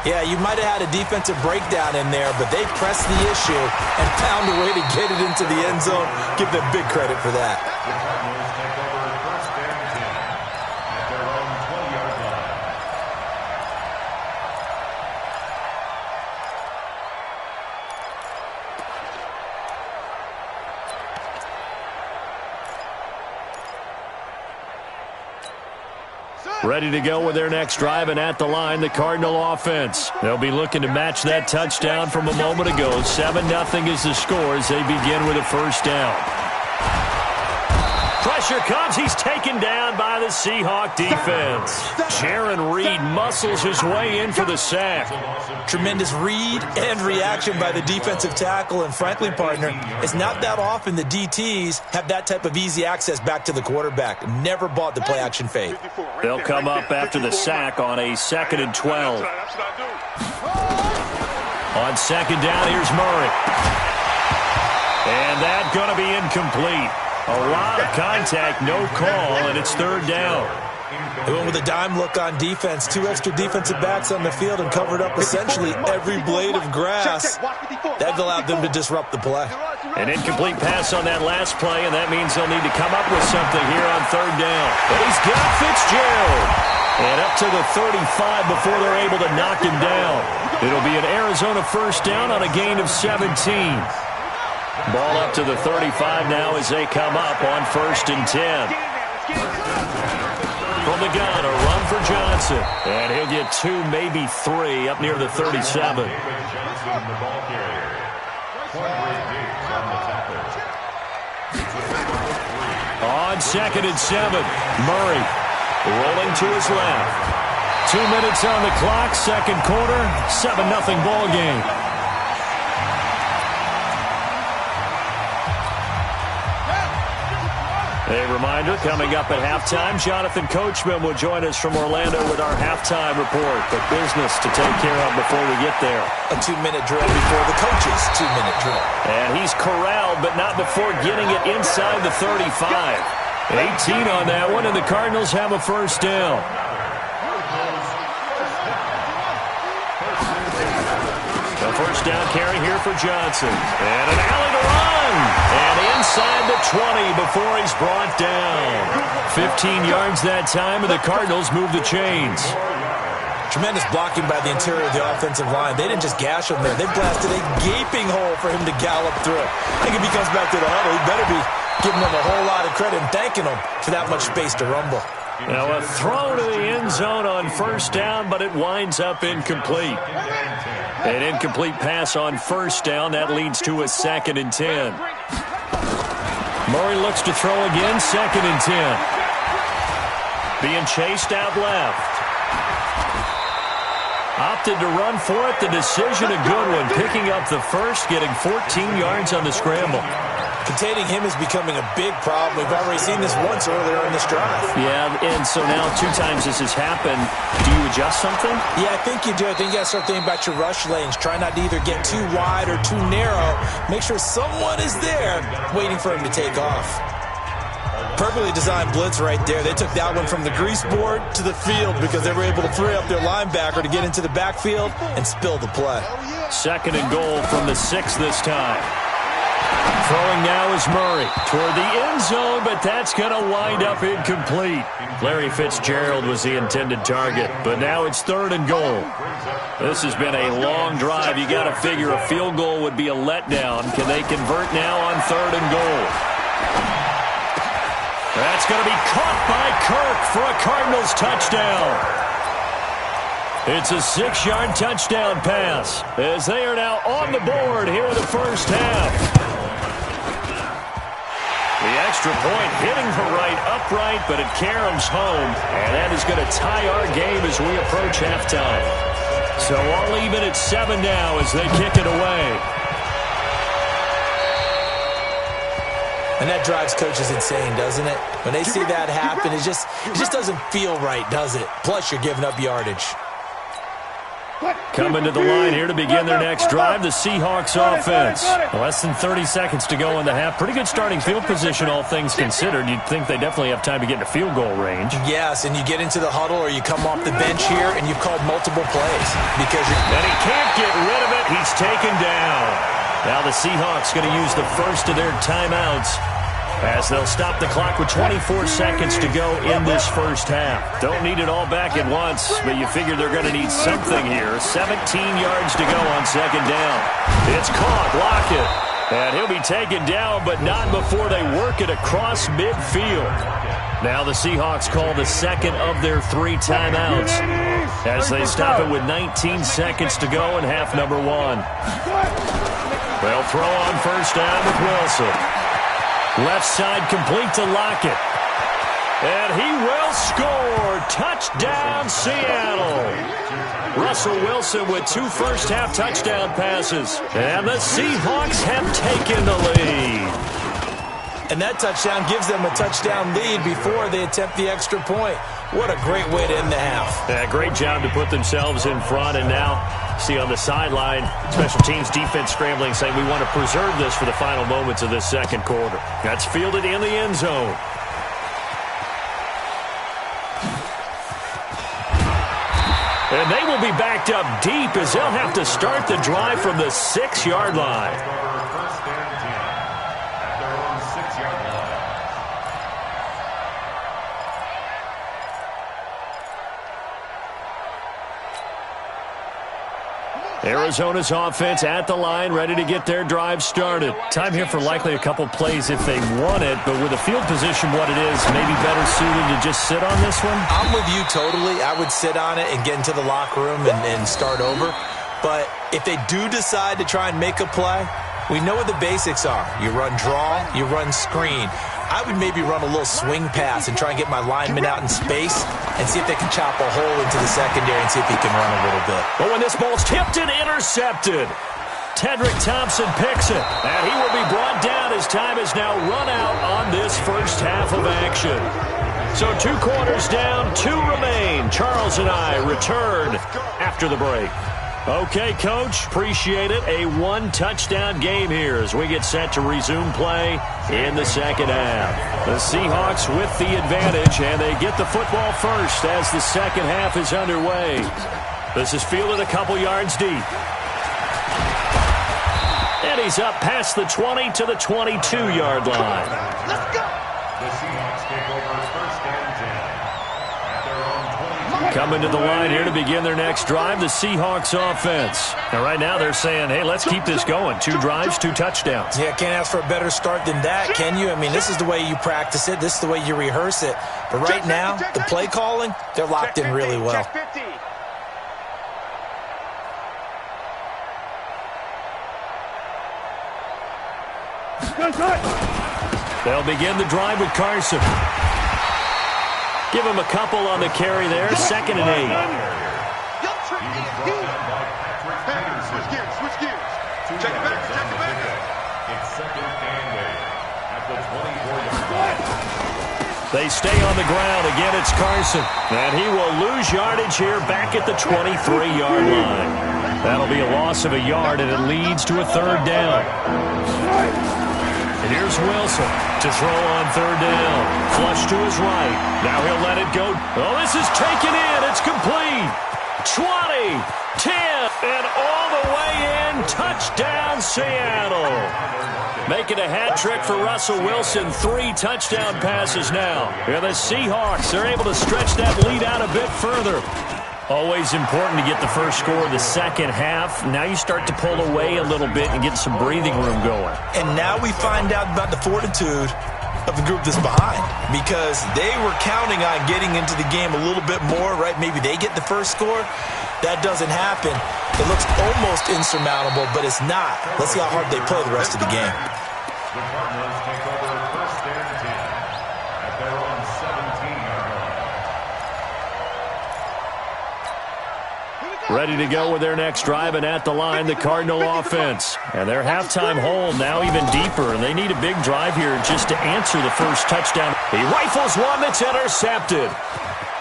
Yeah, you might have had a defensive breakdown in there, but they pressed the issue and found a way to get it into the end zone. Give them big credit for that. Ready to go with their next drive, and at the line, the Cardinal offense. They'll be looking to match that touchdown from a moment ago. 7-0 is the score as they begin with a first down. Pressure comes. He's taken down by the Seahawk defense. Jaron Reed muscles his way in for the sack. Tremendous read and reaction by the defensive tackle. And frankly, partner, it's not that often the DTs have that type of easy access back to the quarterback. Never bought the play-action fade. They'll come up after the sack on a 2nd and 12. On second down, here's Murray. And that's going to be incomplete. A lot of contact, no call, and it's third down. They went with a dime look on defense. 2 extra defensive backs on the field and covered up essentially every blade of grass. That allowed them to disrupt the play. An incomplete pass on that last play, and that means they'll need to come up with something here on third down. But he's got Fitzgerald. And up to the 35 before they're able to knock him down. It'll be an Arizona first down on a gain of 17. Ball up to the 35 now as they come up on 1st and 10. From the gun, a run for Johnson. And he'll get 2, maybe 3, up near the 37. On 2nd and 7, Murray rolling to his left. 2 minutes on the clock, second quarter, 7-0 ball game. A reminder, coming up at halftime, Jonathan Coachman will join us from Orlando with our halftime report. But business to take care of before we get there. A 2-minute drill before the coach's 2-minute drill. And he's corralled, but not before getting it inside the 35. 18 on that one, and the Cardinals have a first down. The first down carry here for Johnson. And an alley to run. And inside the 20 before he's brought down. 15 yards that time, and the Cardinals move the chains. Tremendous blocking by the interior of the offensive line. They didn't just gash him there. They blasted a gaping hole for him to gallop through. I think if he comes back to the huddle, he better be giving them a whole lot of credit and thanking them for that much space to rumble. Now a throw to the end zone on first down, but it winds up incomplete. An incomplete pass on first down. That leads to a 2nd and 10. Murray looks to throw again, 2nd and 10. Being chased out left. Opted to run for it. The decision a good one. Picking up the first, getting 14 yards on the scramble. Containing him is becoming a big problem. We've already seen this once earlier in this drive. Yeah, and so now 2 times this has happened. Do you adjust something? Yeah, I think you do. I think you got to start thinking about your rush lanes. Try not to either get too wide or too narrow. Make sure someone is there waiting for him to take off. Perfectly designed blitz right there. They took that one from the grease board to the field because they were able to free up their linebacker to get into the backfield and spill the play. 2nd and goal from the 6 this time. Throwing now is Murray toward the end zone, but that's going to wind up incomplete. Larry Fitzgerald was the intended target, but now it's 3rd and goal. This has been a long drive. You got to figure a field goal would be a letdown. Can they convert now on 3rd and goal? That's going to be caught by Kirk for a Cardinals touchdown. It's a 6-yard touchdown pass as they are now on the board here in the first half. The extra point hitting the right upright, but it caroms home, and that is going to tie our game as we approach halftime. So all even at 7 now as they kick it away. And that drives coaches insane, doesn't it? When they see that happen, it just doesn't feel right, does it? Plus, you're giving up yardage. Coming to the line here to begin their next drive, the Seahawks offense. Less than 30 seconds to go in the half. Pretty good starting field position, all things considered. You'd think they definitely have time to get into field goal range. Yes, and you get into the huddle or you come off the bench here and you've called multiple plays. And he can't get rid of it. He's taken down. Now the Seahawks going to use the first of their timeouts as they'll stop the clock with 24 seconds to go in this first half. Don't need it all back at once, but you figure they're going to need something here. 17 yards to go on 2nd down. It's caught, Lockett. And he'll be taken down, but not before they work it across midfield. Now the Seahawks call the second of their 3 timeouts as they stop it with 19 seconds to go in half number 1. They'll throw on first down with Wilson. Left side complete to Lockett. And he will score. Touchdown, Seattle. Russell Wilson with 2 first-half touchdown passes. And the Seahawks have taken the lead. And that touchdown gives them a touchdown lead before they attempt the extra point. What a great way to end the half. Yeah, great job to put themselves in front. And now, see on the sideline, special teams defense scrambling, saying we want to preserve this for the final moments of this second quarter. That's fielded in the end zone. And they will be backed up deep as they'll have to start the drive from the 6-yard line. Arizona's offense at the line, ready to get their drive started. Time here for likely a couple plays if they want it, but with the field position what it is, maybe better suited to just sit on this one? I'm with you totally. I would sit on it and get into the locker room and start over. But if they do decide to try and make a play, we know what the basics are. You run draw, you run screen. I would maybe run a little swing pass and try and get my lineman out in space and see if they can chop a hole into the secondary and see if he can run a little bit. But when this ball's tipped and intercepted, Tedrick Thompson picks it, and he will be brought down as time is now run out on this first half of action. So 2 quarters down, 2 remain. Charles and I return after the break. Okay, Coach, appreciate it. A 1-touchdown game here as we get set to resume play in the second half. The Seahawks with the advantage, and they get the football first as the second half is underway. This is fielded a couple yards deep. And he's up past the 20 to the 22-yard line. Let's go! The Seahawks take over first and 10. Coming to the line here to begin their next drive, the Seahawks offense. And right now they're saying, hey, let's keep this going. 2 drives, 2 touchdowns. Yeah, can't ask for a better start than that, can you? I mean, this is the way you practice it. This is the way you rehearse it. But right now, the play calling, they're locked in really well. They'll begin the drive with Carson. Give him a couple on the carry there. 2nd and 8. Switch gears. Check it back. It's 2nd and 8 at the 24-yard line. They stay on the ground. Again, it's Carson. And he will lose yardage here back at the 23-yard line. That'll be a loss of a yard, and it leads to a 3rd down. And here's Wilson to throw on 3rd down. Flush to his right. Now he'll let it go. Oh, this is taken in. It's complete. 20, 10, and all the way in. Touchdown, Seattle. Making a hat trick for Russell Wilson. 3 touchdown passes now. And the Seahawks, they're able to stretch that lead out a bit further. Always important to get the first score of the second half. Now you start to pull away a little bit and get some breathing room going. And now we find out about the fortitude of the group that's behind, because they were counting on getting into the game a little bit more, right? Maybe they get the first score. That doesn't happen. It looks almost insurmountable, but it's not. Let's see how hard they play the rest of the game. The Cardinals take over first and 10 at their own 17-yard line. Ready to go with their next drive, and at the line, the Cardinal offense. And their halftime hole now even deeper, and they need a big drive here just to answer the first touchdown. He rifles one that's intercepted.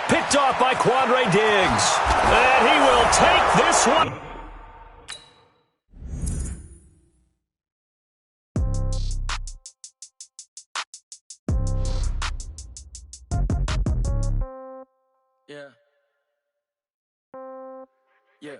Picked off by Quandre Diggs. And he will take this one. Yeah. Yeah.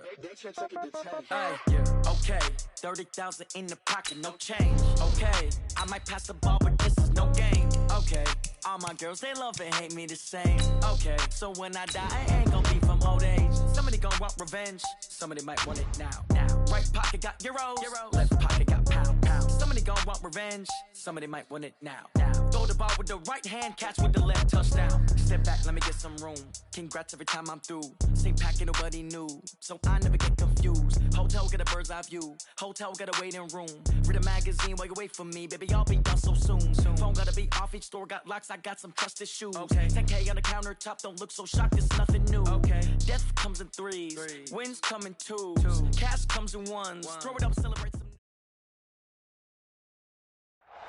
Okay. 30,000 in the pocket, no change. Okay. I might pass the ball, but this is no game. Okay. All my girls, they love and hate me the same. Okay. So when I die, I ain't gonna be from old age. Somebody gonna want revenge. Somebody might want it now. Right pocket got euros. Left pocket got pound. Somebody gonna want revenge. Somebody might want it now. Throw the the ball with the right hand, catch with the left, touchdown. Step back, let me get some room. Congrats every time I'm through. Same packet, nobody knew, so I never get confused. Hotel get a bird's eye view. Hotel get a waiting room. Read a magazine while you wait for me, baby. I'll be done so soon. Phone gotta be off, each store got locks. I got some trusted shoes. Okay. 10K on the countertop, don't look so shocked. It's nothing new. Okay. Death comes in threes. Wins come in twos. Cash comes in ones. Throw it up, celebrate some.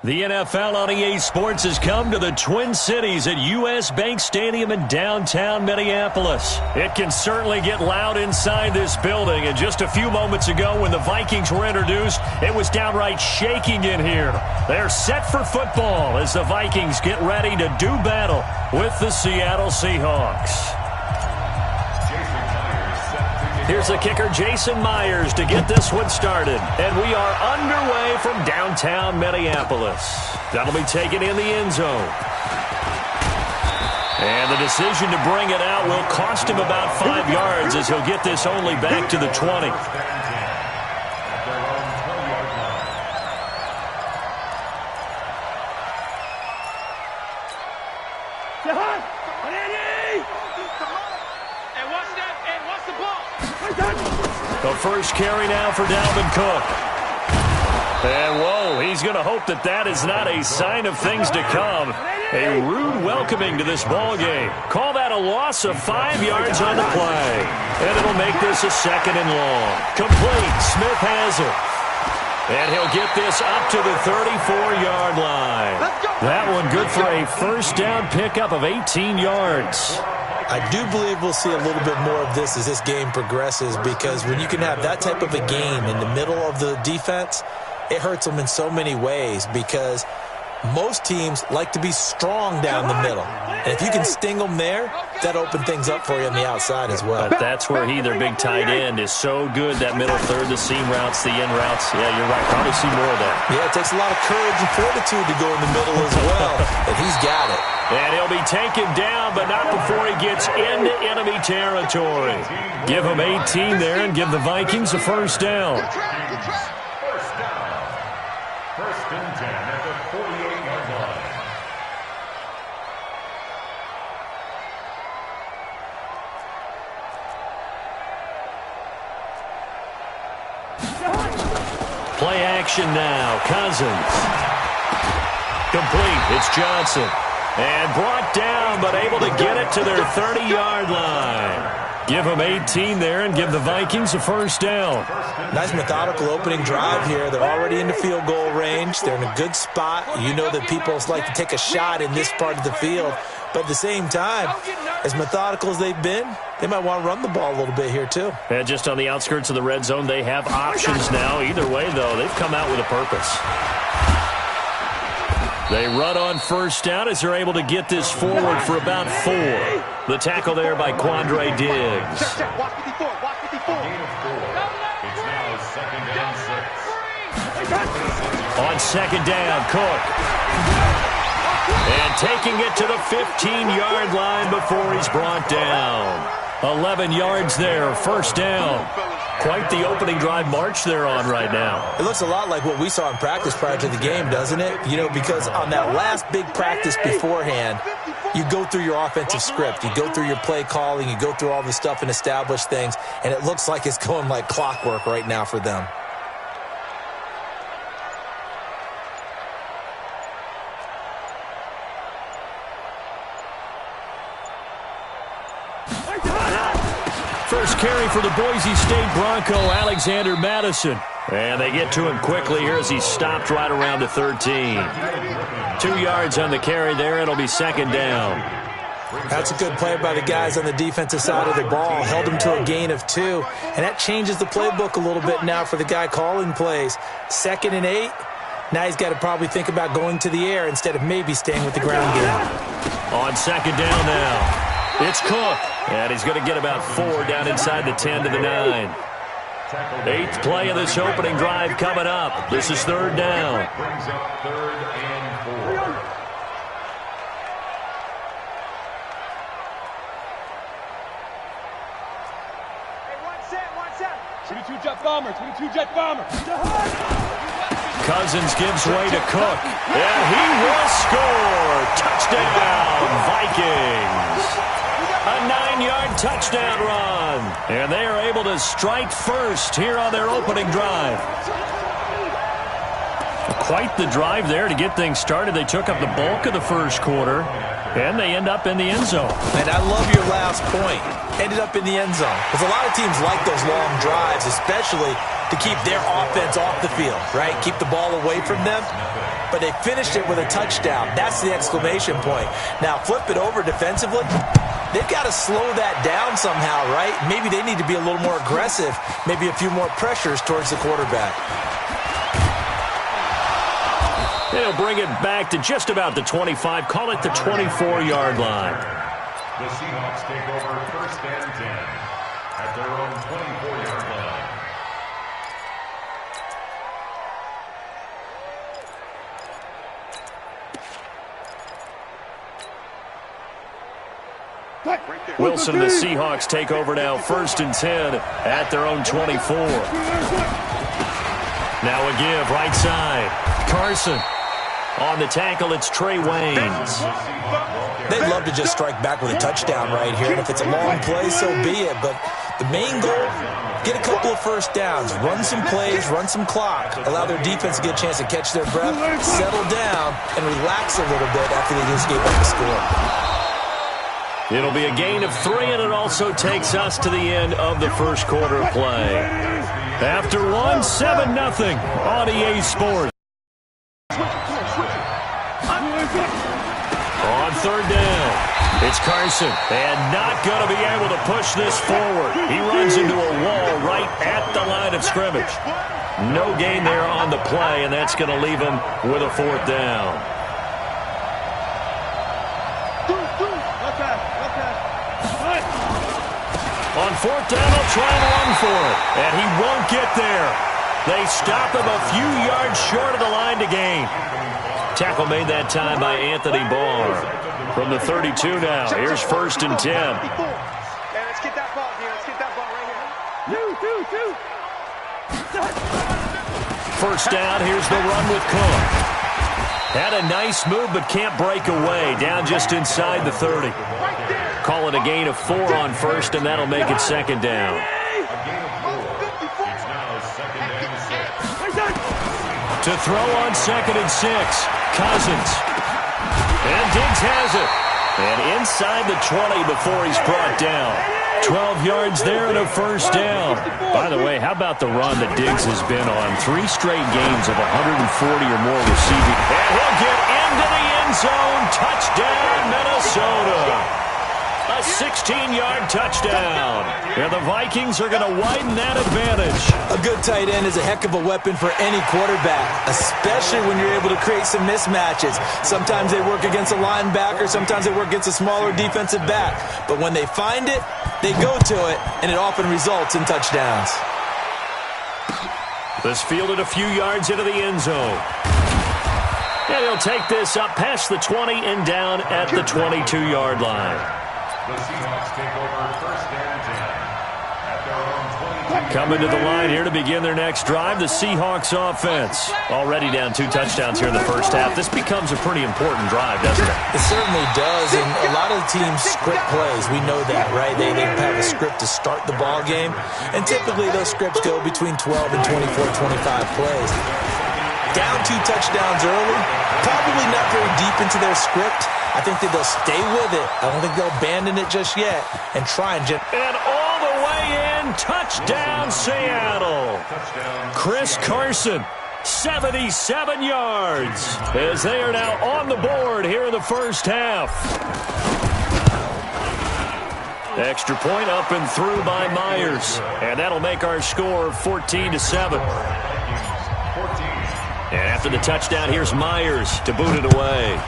The NFL on EA Sports has come to the Twin Cities at US Bank Stadium in downtown Minneapolis. It can certainly get loud inside this building, and just a few moments ago when the Vikings were introduced, it was downright shaking in here. They're set for football as the Vikings get ready to do battle with the Seattle Seahawks. Here's the kicker, Jason Myers, to get this one started. And we are underway from downtown Minneapolis. That'll be taken in the end zone. And the decision to bring it out will cost him about 5 yards as he'll get this only back to the 20. The first carry now for Dalvin Cook. And, whoa, he's going to hope that that is not a sign of things to come. A rude welcoming to this ball game. Call that a loss of 5 yards on the play. And it'll make this a 2nd and long. Complete. Smith has it. And he'll get this up to the 34-yard line. That one good for a first down pickup of 18 yards. I do believe we'll see a little bit more of this as this game progresses, because when you can have that type of a game in the middle of the defense, it hurts them in so many ways, because most teams like to be strong down the middle. And if you can sting them there, that opens things up for you on the outside as well. But that's where he, their big tight end, is so good, that middle third, the seam routes, the end routes. Yeah, you're right. Probably see more of that. Yeah, it takes a lot of courage and fortitude to go in the middle as well, and he's got it. And he'll be taken down, but not before he gets into enemy territory. Give him 18 there and give the Vikings a first down. First down. 1st and 10 at the 48-yard line. Play action now. Cousins. Complete. It's Johnson. And brought down, but able to get it to their 30-yard line. Give them 18 there and give the Vikings a first down. Nice methodical opening drive here. They're already in the field goal range. They're in a good spot. You know that people like to take a shot in this part of the field. But at the same time, as methodical as they've been, they might want to run the ball a little bit here too. And just on the outskirts of the red zone, they have options now. Either way, though, they've come out with a purpose. They run on first down as they're able to get this forward for about 4. The tackle there by Quandre Diggs. On 2nd down, Cook. And taking it to the 15-yard line before he's brought down. 11 yards there, first down. Quite the opening drive march they're on right now. It looks a lot like what we saw in practice prior to the game, doesn't it? You know, because on that last big practice beforehand, you go through your offensive script. You go through your play calling. You go through all the stuff and establish things. And it looks like it's going like clockwork right now for them. First carry for the Boise State Bronco, Alexander Madison. And they get to him quickly here as he's stopped right around the 13. 2 yards on the carry there. It'll be 2nd down. That's a good play by the guys on the defensive side of the ball. Held him to a gain of 2. And that changes the playbook a little bit now for the guy calling plays. 2nd and 8. Now he's got to probably think about going to the air instead of maybe staying with the ground game. On 2nd down now. It's Cook, and he's going to get about 4 down inside the 10 to the 9. 8th play of this opening drive coming up. This is 3rd down. Brings up 3rd and 4. Hey, one set. 22 jet bomber. Cousins gives way to Cook. And he will score. Touchdown, Vikings. A 9-yard touchdown run. And they are able to strike first here on their opening drive. Quite the drive there to get things started. They took up the bulk of the first quarter, and they end up in the end zone. And I love your last point. Ended up in the end zone. Because a lot of teams like those long drives, especially to keep their offense off the field, right? Keep the ball away from them. But they finished it with a touchdown. That's the exclamation point. Now, flip it over defensively. They've got to slow that down somehow, right? Maybe they need to be a little more aggressive. Maybe a few more pressures towards the quarterback. They'll bring it back to just about the 25. Call it the 24-yard line. The Seahawks take over 1st and 10 at their own 24-yard line. Wilson and the Seahawks take over now 1st and 10 at their own 24. Now a give right side. Carson. On the tackle, it's Trey Waynes. They'd love to just strike back with a touchdown right here. And if it's a long play, so be it. But the main goal, get a couple of first downs, run some plays, run some clock, allow their defense to get a chance to catch their breath, settle down, and relax a little bit after they just gave up the score. It'll be a gain of 3, and it also takes us to the end of the first quarter of play. After 1, 7-0 on EA Sports. On 3rd down, it's Carson, and not going to be able to push this forward. He runs into a wall right at the line of scrimmage. No gain there on the play, and that's going to leave him with a 4th down. On 4th down, they'll try and run for it, and he won't get there. They stop him a few yards short of the line to gain. Tackle made that time by Anthony Barr. From the 32 now, here's 1st and 10. Let's get that ball here. Let's get that ball right here. 1st down, here's the run with Cook. Had a nice move, but can't break away. Down just inside the 30. Call it a gain of 4 on 1st, and that'll make it 2nd down. To throw on 2nd and 6. Cousins. And Diggs has it. And inside the 20 before he's brought down. 12 yards there and a 1st down. By the way, how about the run that Diggs has been on? 3 straight games of 140 or more receiving. And he'll get into the end zone. Touchdown, Minnesota. A 16-yard touchdown. And the Vikings are going to widen that advantage. A good tight end is a heck of a weapon for any quarterback, especially when you're able to create some mismatches. Sometimes they work against a linebacker. Sometimes they work against a smaller defensive back. But when they find it, they go to it, and it often results in touchdowns. This fielded a few yards into the end zone. And he'll take this up past the 20 and down at the 22-yard line. The Seahawks take over 1st and 10 at their own 22. Coming to the line here to begin their next drive, the Seahawks offense. Already down 2 touchdowns here in the first half. This becomes a pretty important drive, doesn't it? It certainly does, and a lot of the teams script plays. We know that, right? They have a script to start the ball game, and typically those scripts go between 12 and 24, 25 plays. Down 2 touchdowns early, probably not very deep into their script. I think that they'll stay with it. I don't think they'll abandon it just yet and try and And all the way in, touchdown Seattle. Chris Carson, 77 yards, as they are now on the board here in the first half. Extra point up and through by Myers, and that'll make our score 14-7. And after the touchdown, here's Myers to boot it away.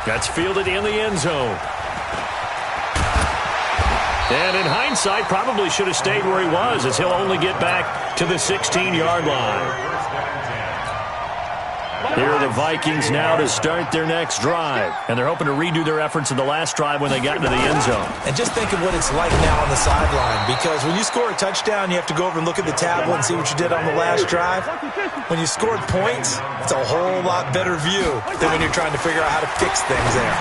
That's fielded in the end zone. And in hindsight, probably should have stayed where he was, as he'll only get back to the 16-yard line. Here are the Vikings now to start their next drive. And they're hoping to redo their efforts in the last drive when they got into the end zone. And just think of what it's like now on the sideline, because when you score a touchdown, you have to go over and look at the tablet and see what you did on the last drive. When you scored points, it's a whole lot better view than when you're trying to figure out how to fix things there.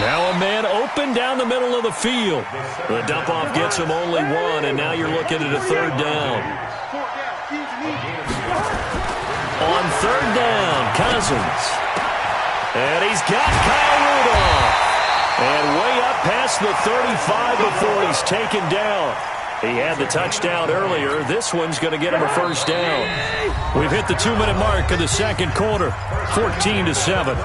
Now a man open down the middle of the field. The dump-off gets him only one, and now you're looking at a third down. On third down, Cousins. And he's got Kyle Rudolph. And way up past the 35 before he's taken down. He had the touchdown earlier. This one's going to get him a first down. We've hit the 2-minute mark of the second quarter, 14-7.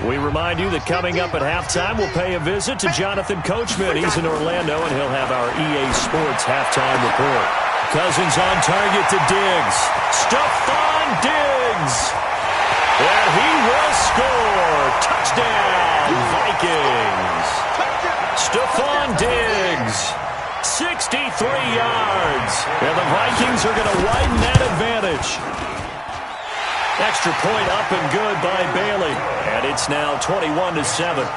We remind you that coming up at halftime, we'll pay a visit to Jonathan Coachman. He's in Orlando, and he'll have our EA Sports halftime report. Cousins on target to Diggs. Stephon Diggs. And he will score. Touchdown, Vikings. Stephon Diggs. 63 yards. And the Vikings are going to widen that advantage. Extra point up and good by Bailey. And it's now 21-7.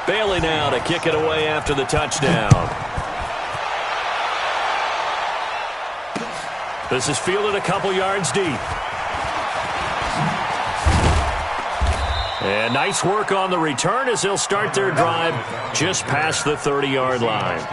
Bailey now to kick it away after the touchdown. This is fielded a couple yards deep. And nice work on the return as they'll start their drive just past the 30-yard line.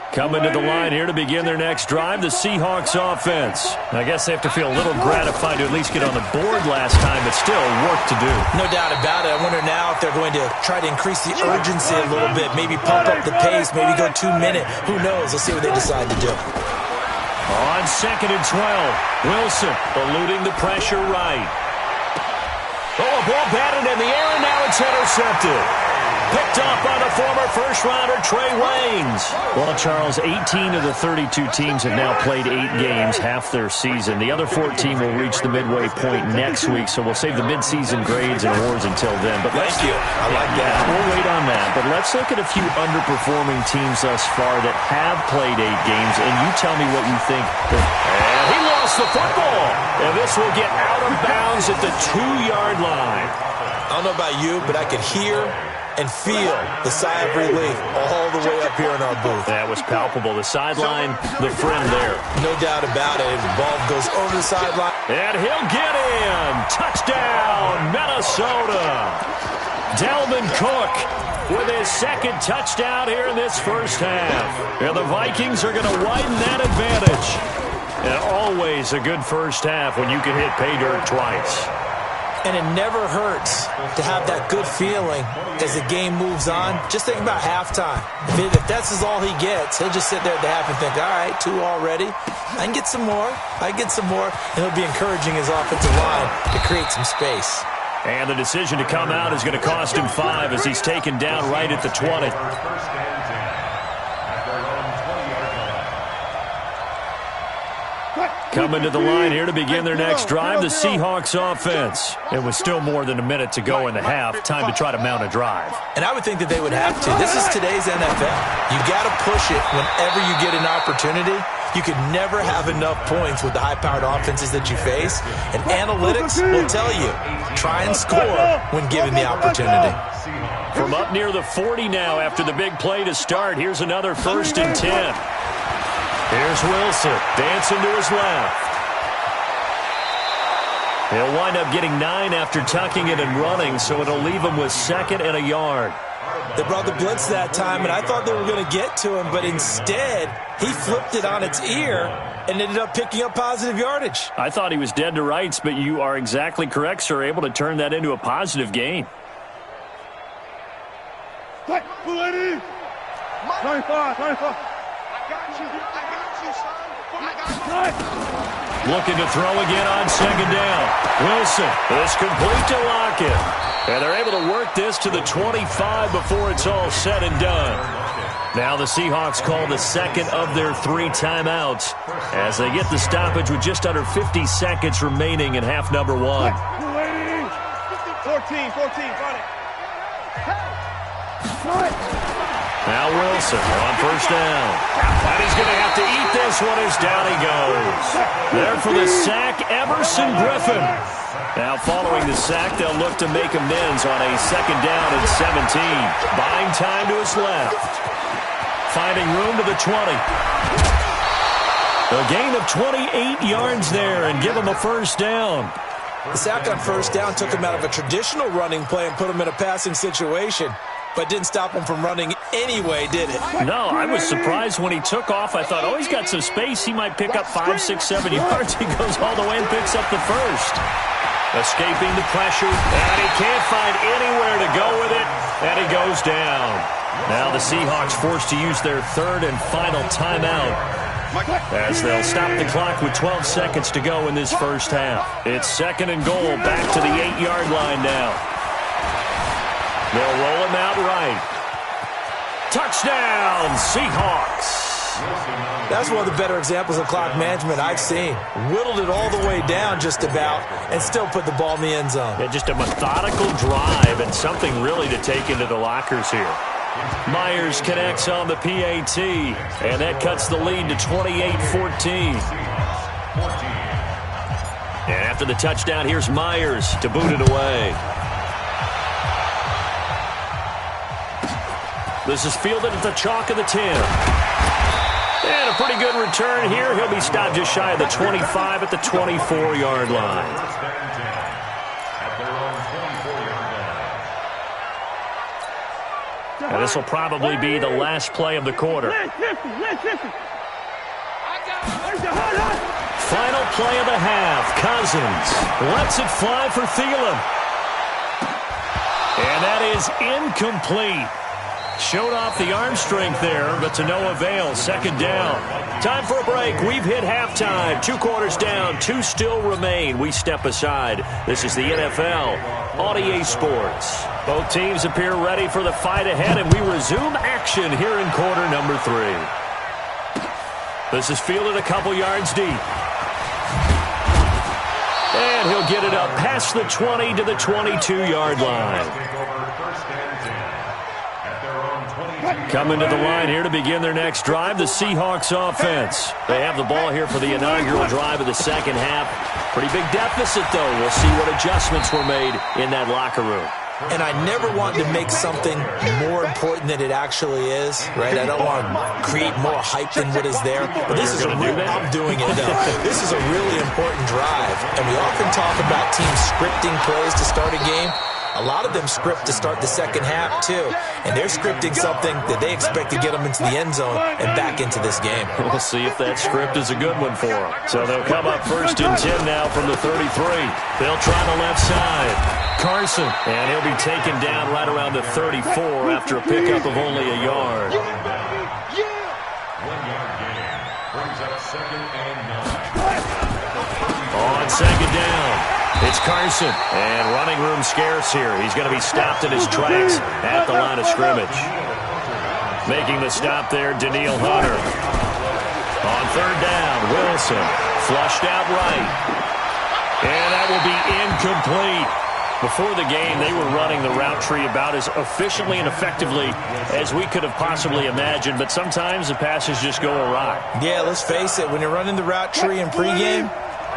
Coming to the line here to begin their next drive, the Seahawks offense. I guess they have to feel a little gratified to at least get on the board last time, but still work to do. No doubt about it. I wonder now if they're going to try to increase the urgency a little bit, maybe pump up the pace, maybe go 2 minute. Who knows? Let's see what they decide to do. On 2nd and 12, Wilson eluding the pressure right. Oh, a ball batted in the air, and now it's intercepted. Picked off by the former first-rounder Trey Waynes. Well, Charles, 18 of the 32 teams have now played 8 games, half their season. The other 14 will reach the midway point next week, so we'll save the midseason grades and awards until then. But thank you. I like that. We'll wait on that. But let's look at a few underperforming teams thus far that have played 8 games, and you tell me what you think. And he lost the football. And this will get out of bounds at the 2-yard line. I don't know about you, but I could hear and feel the sigh of relief all the way up here in our booth. That was palpable. The sideline, the friend there. No doubt about it. The ball goes over the sideline. And he'll get in. Touchdown, Minnesota. Dalvin Cook with his second touchdown here in this first half. And the Vikings are going to widen that advantage. And always a good first half when you can hit pay dirt twice. And it never hurts to have that good feeling as the game moves on. Just think about halftime. If that's all he gets, he'll just sit there at the half and think, all right, 2 already. I can get some more. I can get some more. And he'll be encouraging his offensive line to create some space. And the decision to come out is going to cost him 5 as he's taken down right at the 20. Coming to the line here to begin their next drive, the Seahawks offense. It was still more than a minute to go in the half. Time to try to mount a drive. And I would think that they would have to. This is today's NFL. You got to push it whenever you get an opportunity. You could never have enough points with the high-powered offenses that you face. And analytics will tell you, try and score when given the opportunity. From up near the 40 now after the big play to start, here's another 1st and 10. Here's Wilson, dancing to his left. He'll wind up getting 9 after tucking it and running, so it'll leave him with 2nd and a yard. They brought the blitz that time, and I thought they were going to get to him, but instead, he flipped it on its ear and ended up picking up positive yardage. I thought he was dead to rights, but you are exactly correct, sir, able to turn that into a positive gain. 95. I got you, son. I got you. Looking to throw again on second down. Wilson is complete to Lockett. And they're able to work this to the 25 before it's all said and done. Now the Seahawks call the second of their 3 timeouts as they get the stoppage with just under 50 seconds remaining in half number 1. 14, got it. Now Wilson on first down. And he's going to have to eat this one as down he goes. There for the sack, Everson Griffin. Now following the sack, they'll look to make amends on a second down and 17. Buying time to his left. Finding room to the 20. A gain of 28 yards there and give him a first down. The sack on first down took him out of a traditional running play and put him in a passing situation, but didn't stop him from running anyway, did it? No, I was surprised when he took off. I thought, oh, he's got some space. He might pick up 5, 6, 7 yards. He goes all the way and picks up the first. Escaping the pressure, and he can't find anywhere to go with it, and he goes down. Now the Seahawks forced to use their third and final timeout as they'll stop the clock with 12 seconds to go in this first half. It's second and goal, back to the 8-yard line now. They'll roll him out right. Touchdown, Seahawks. That's one of the better examples of clock management I've seen. Whittled it all the way down just about and still put the ball in the end zone. Yeah, just a methodical drive and something really to take into the lockers here. Myers connects on the PAT, and that cuts the lead to 28-14. And after the touchdown, here's Myers to boot it away. This is fielded at the chalk of the 10. And a pretty good return here. He'll be stopped just shy of the 25 at the 24-yard line. And this will probably be the last play of the quarter. Final play of the half. Cousins lets it fly for Thielen. And that is incomplete. Showed off the arm strength there, but to no avail. Second down. Time for a break. We've hit halftime. 2 quarters down. 2 still remain. We step aside. This is the NFL on EA Sports. Both teams appear ready for the fight ahead, and we resume action here in quarter number 3. This is fielded a couple yards deep. And he'll get it up past the 20 to the 22-yard line. Coming to the line here to begin their next drive, the Seahawks offense. They have the ball here for the inaugural drive of the second half. Pretty big deficit, though. We'll see what adjustments were made in that locker room. And I never want to make something more important than it actually is, right? I don't want to create more hype than what is there. But this is I'm doing it, though. This is a really important drive. And we often talk about teams scripting plays to start a game. A lot of them script to start the second half, too. And they're scripting something that they expect to get them into the end zone and back into this game. We'll see if that script is a good one for them. So they'll come up first and 10 now from the 33. They'll try the left side. Carson, and he'll be taken down right around the 34 after a pickup of only a yard. 1 yard gain brings up second and 9. On second down. It's Carson, and running room scarce here. He's going to be stopped in his tracks at the line of scrimmage. Making the stop there, DHill Hunter. On third down, Wilson flushed out right. And that will be incomplete. Before the game, they were running the route tree about as efficiently and effectively as we could have possibly imagined, but sometimes the passes just go awry. Yeah, let's face it, when you're running the route tree in pregame,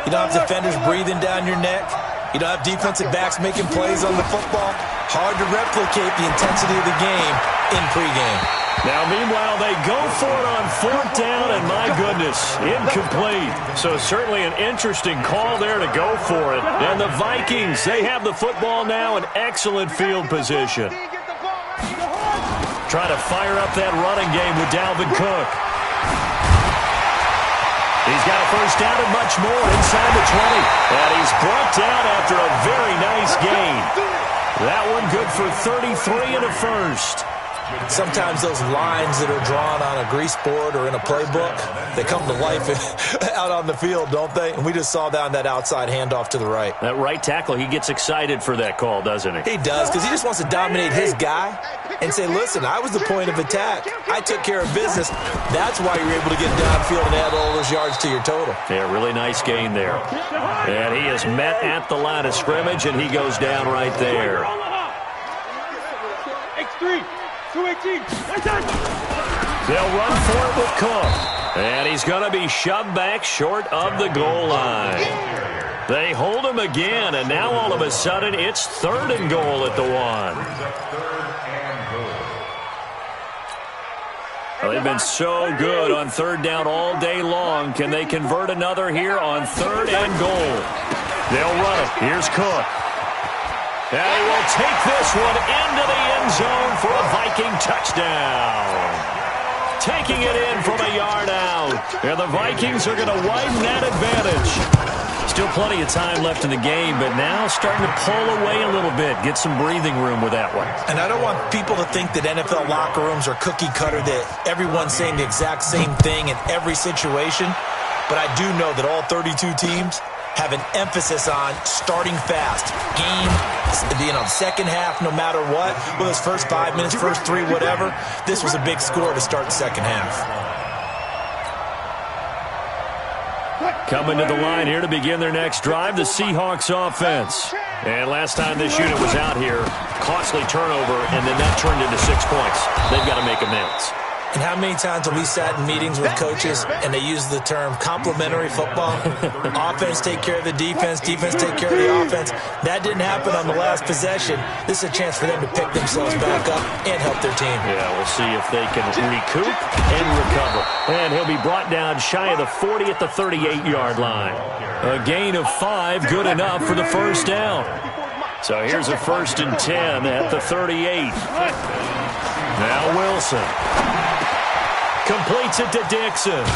you don't have defenders breathing down your neck. You don't have defensive backs making plays on the football. Hard to replicate the intensity of the game in pregame. Now, meanwhile, they go for it on fourth down, and my goodness, incomplete. So certainly an interesting call there to go for it. And the Vikings, they have the football now in excellent field position. Try to fire up that running game with Dalvin Cook. He's got a first down and much more inside the 20. And he's brought down after a very nice gain. That one good for 33 and a first. Sometimes those lines that are drawn on a grease board or in a playbook, they come to life out on the field, don't they? And we just saw that on that outside handoff to the right. That right tackle, he gets excited for that call, doesn't he? He does, because he just wants to dominate his guy and say, listen, I was the point of attack. I took care of business. That's why you're able to get downfield and add all those yards to your total. Yeah, really nice gain there. And he is met at the line of scrimmage, and he goes down right there. X3, 218. They'll run for it with Cook. And he's going to be shoved back short of the goal line. They hold him again, and now all of a sudden it's 3rd and goal at the 1. Well, they've been so good on 3rd down all day long. Can they convert another here on 3rd and goal? They'll run it. Here's Cook. And he will take this one into the end zone for a Viking touchdown. Taking it in from a yard out. And the Vikings are going to widen that advantage. Still plenty of time left in the game, but now starting to pull away a little bit. Get some breathing room with that one. And I don't want people to think that NFL locker rooms are cookie cutter, that everyone's saying the exact same thing in every situation. But I do know that all 32 teams have an emphasis on starting fast. Game, second half, no matter what. Well, those first 5 minutes, first 3, whatever. This was a big score to start the second half. Coming to the line here to begin their next drive, the Seahawks offense. And last time this unit was out here, costly turnover, and then that turned into 6 points. They've got to make amends. And how many times have we sat in meetings with coaches and they use the term complementary football? Offense take care of the defense, defense take care of the offense. That didn't happen on the last possession. This is a chance for them to pick themselves back up and help their team. Yeah, we'll see if they can recoup and recover. And he'll be brought down shy of the 40 at the 38-yard line. A gain of 5, good enough for the first down. So here's a 1st and 10 at the 38. Now Wilson. Completes it to Dixon.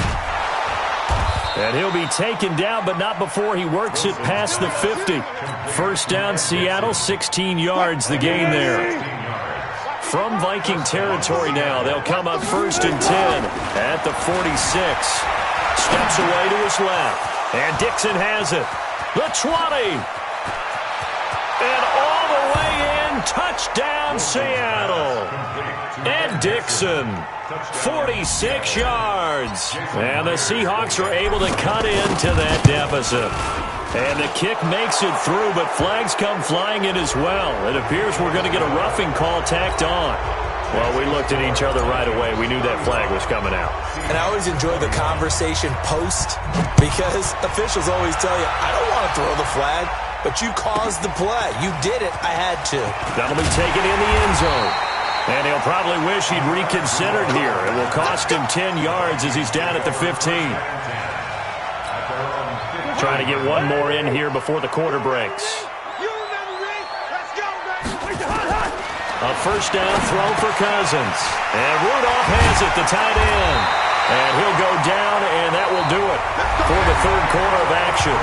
And he'll be taken down, but not before he works it past the 50. First down, Seattle, 16 yards, the gain there. From Viking territory now, they'll come up 1st and 10 at the 46. Steps away to his left. And Dixon has it. The 20. And all the way in, touchdown, Seattle. And Dixon, 46 yards. And the Seahawks are able to cut into that deficit. And the kick makes it through, but flags come flying in as well. It appears we're going to get a roughing call tacked on. Well, we looked at each other right away. We knew that flag was coming out. And I always enjoy the conversation post, because officials always tell you, I don't want to throw the flag, but you caused the play. You did it. I had to. That'll be taken in the end zone. And he'll probably wish he'd reconsidered here. It will cost him 10 yards as he's down at the 15. Trying to get one more in here before the quarter breaks. A first down throw for Cousins. And Rudolph has it, the tight end. And he'll go down, and that will do it for the 3rd quarter of action.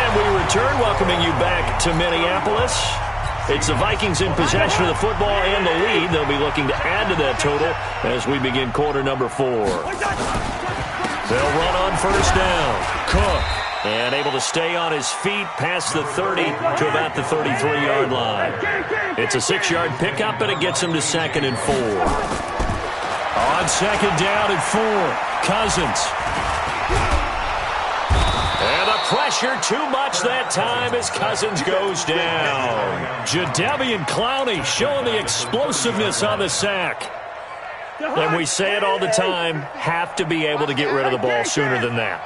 And we return, welcoming you back to Minneapolis. It's the Vikings in possession of the football and the lead. They'll be looking to add to that total as we begin quarter number 4. They'll run on first down. Cook. And able to stay on his feet past the 30 to about the 33-yard line. It's a 6-yard pickup, and it gets him to 2nd and 4. On 2nd down and 4, Cousins. And the pressure too much that time as Cousins goes down. Jadeveon Clowney showing the explosiveness on the sack. And we say it all the time, have to be able to get rid of the ball sooner than that.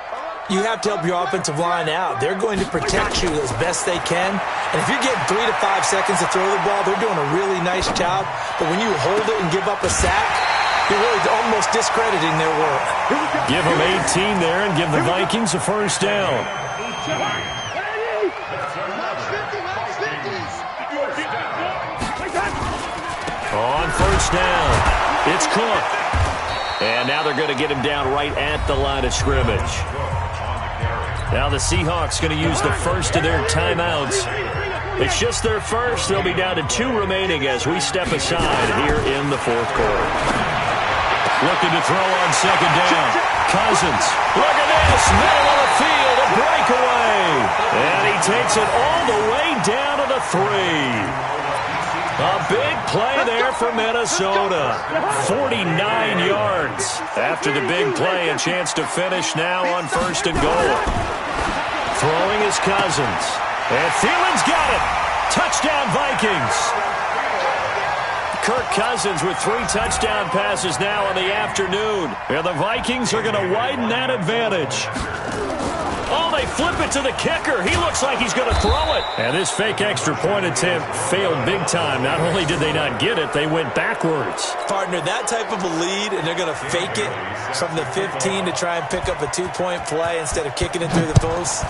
You have to help your offensive line out. They're going to protect you as best they can. And if you're getting 3 to 5 seconds to throw the ball, they're doing a really nice job. But when you hold it and give up a sack, you're really almost discrediting their work. Give them 18 there and give the Vikings a first down. On first down, it's Cook. And now they're going to get him down right at the line of scrimmage. Now the Seahawks going to use the first of their timeouts It's just their first. They'll be down to 2 remaining as we step aside here in the fourth quarter. Looking to throw on second down. Cousins. Look at this. Middle of the field. A breakaway. And he takes it all the way down to the 3. A big play there for Minnesota. 49 yards. After the big play, a chance to finish now on first and goal. Throwing is Cousins. And Thielen's got it. Touchdown, Vikings. Kirk Cousins with 3 touchdown passes now in the afternoon. And the Vikings are going to widen that advantage. Oh, they flip it to the kicker. He looks like he's going to throw it. And this fake extra point attempt failed big time. Not only did they not get it, they went backwards. Partner, that type of a lead, and they're going to fake it from the 15 to try and pick up a 2-point play instead of kicking it through the post.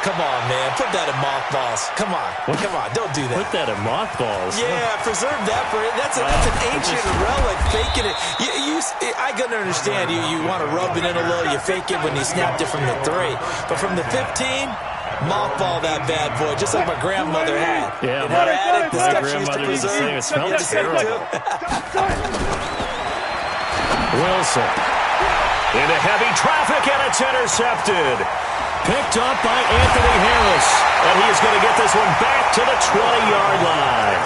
Come on, man. Put that in mothballs. Come on. Come on. Don't do that. Put that in mothballs? Yeah, preserve that for it. That's an ancient relic. Faking it. I can understand. You want to rub it in a little. You fake it when you snapped it from the 3. But from the 15, mothball that bad boy, just like my grandmother had. Yeah, in her attic, the stuff she used to preserve. It smells terrible. Wilson. Into heavy traffic, and it's intercepted. Picked up by Anthony Harris. And he is going to get this one back to the 20-yard line.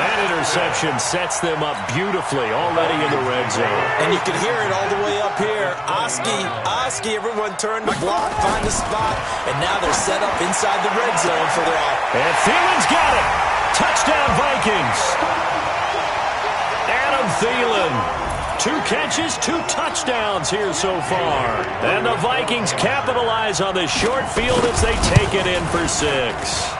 That interception sets them up beautifully already in the red zone. And you can hear it all the way up here. Oski, everyone turn the block, find the spot, and now they're set up inside the red zone for their off. And Thielen's got it. Touchdown, Vikings. Adam Thielen. 2 catches, 2 touchdowns here so far. And the Vikings capitalize on the short field as they take it in for 6.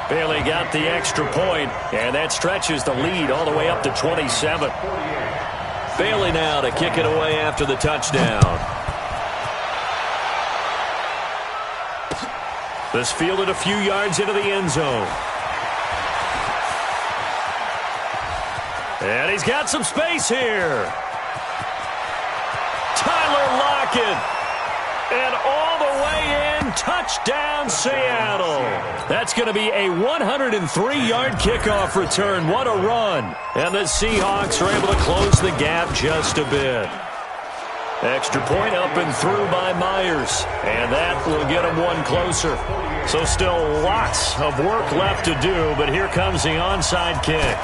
Bailey got the extra point, and that stretches the lead all the way up to 27. Bailey now to kick it away after the touchdown. This fielded a few yards into the end zone. And he's got some space here. Tyler Lockett. And all the way in, touchdown Seattle. That's going to be a 103-yard kickoff return. What a run. And the Seahawks are able to close the gap just a bit. Extra point up and through by Myers. And that will get him one closer. So still lots of work left to do, but here comes the onside kick.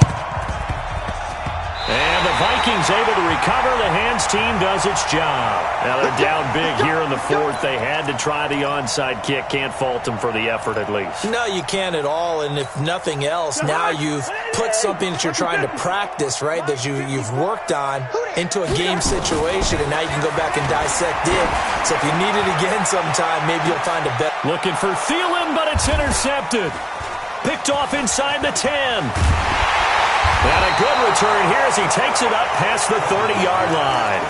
And the Vikings able to recover. The hands team does its job. Now they're down big here in the 4th. They had to try the onside kick. Can't fault them for the effort at least. No, you can't at all. And if nothing else, now you've put something that you're trying to practice, right, that you've worked on into a game situation, and now you can go back and dissect it. So if you need it again sometime, maybe you'll find a better. Looking for Thielen, but it's intercepted. Picked off inside the 10. And a good return here as he takes it up past the 30-yard line.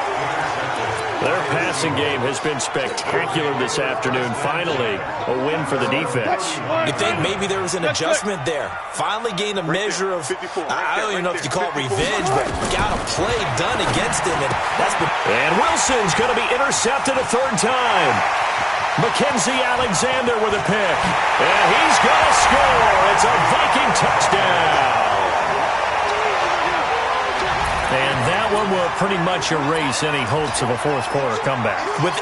Their passing game has been spectacular this afternoon. Finally, a win for the defense. You think maybe there was an adjustment there? Finally gained a measure of, I don't even know if you call it revenge, but got a play done against him. And that's been. And Wilson's going to be intercepted a 3rd time. Mackenzie Alexander with a pick. And he's going to score. It's a Viking touchdown. And that one will pretty much erase any hopes of a fourth quarter comeback. With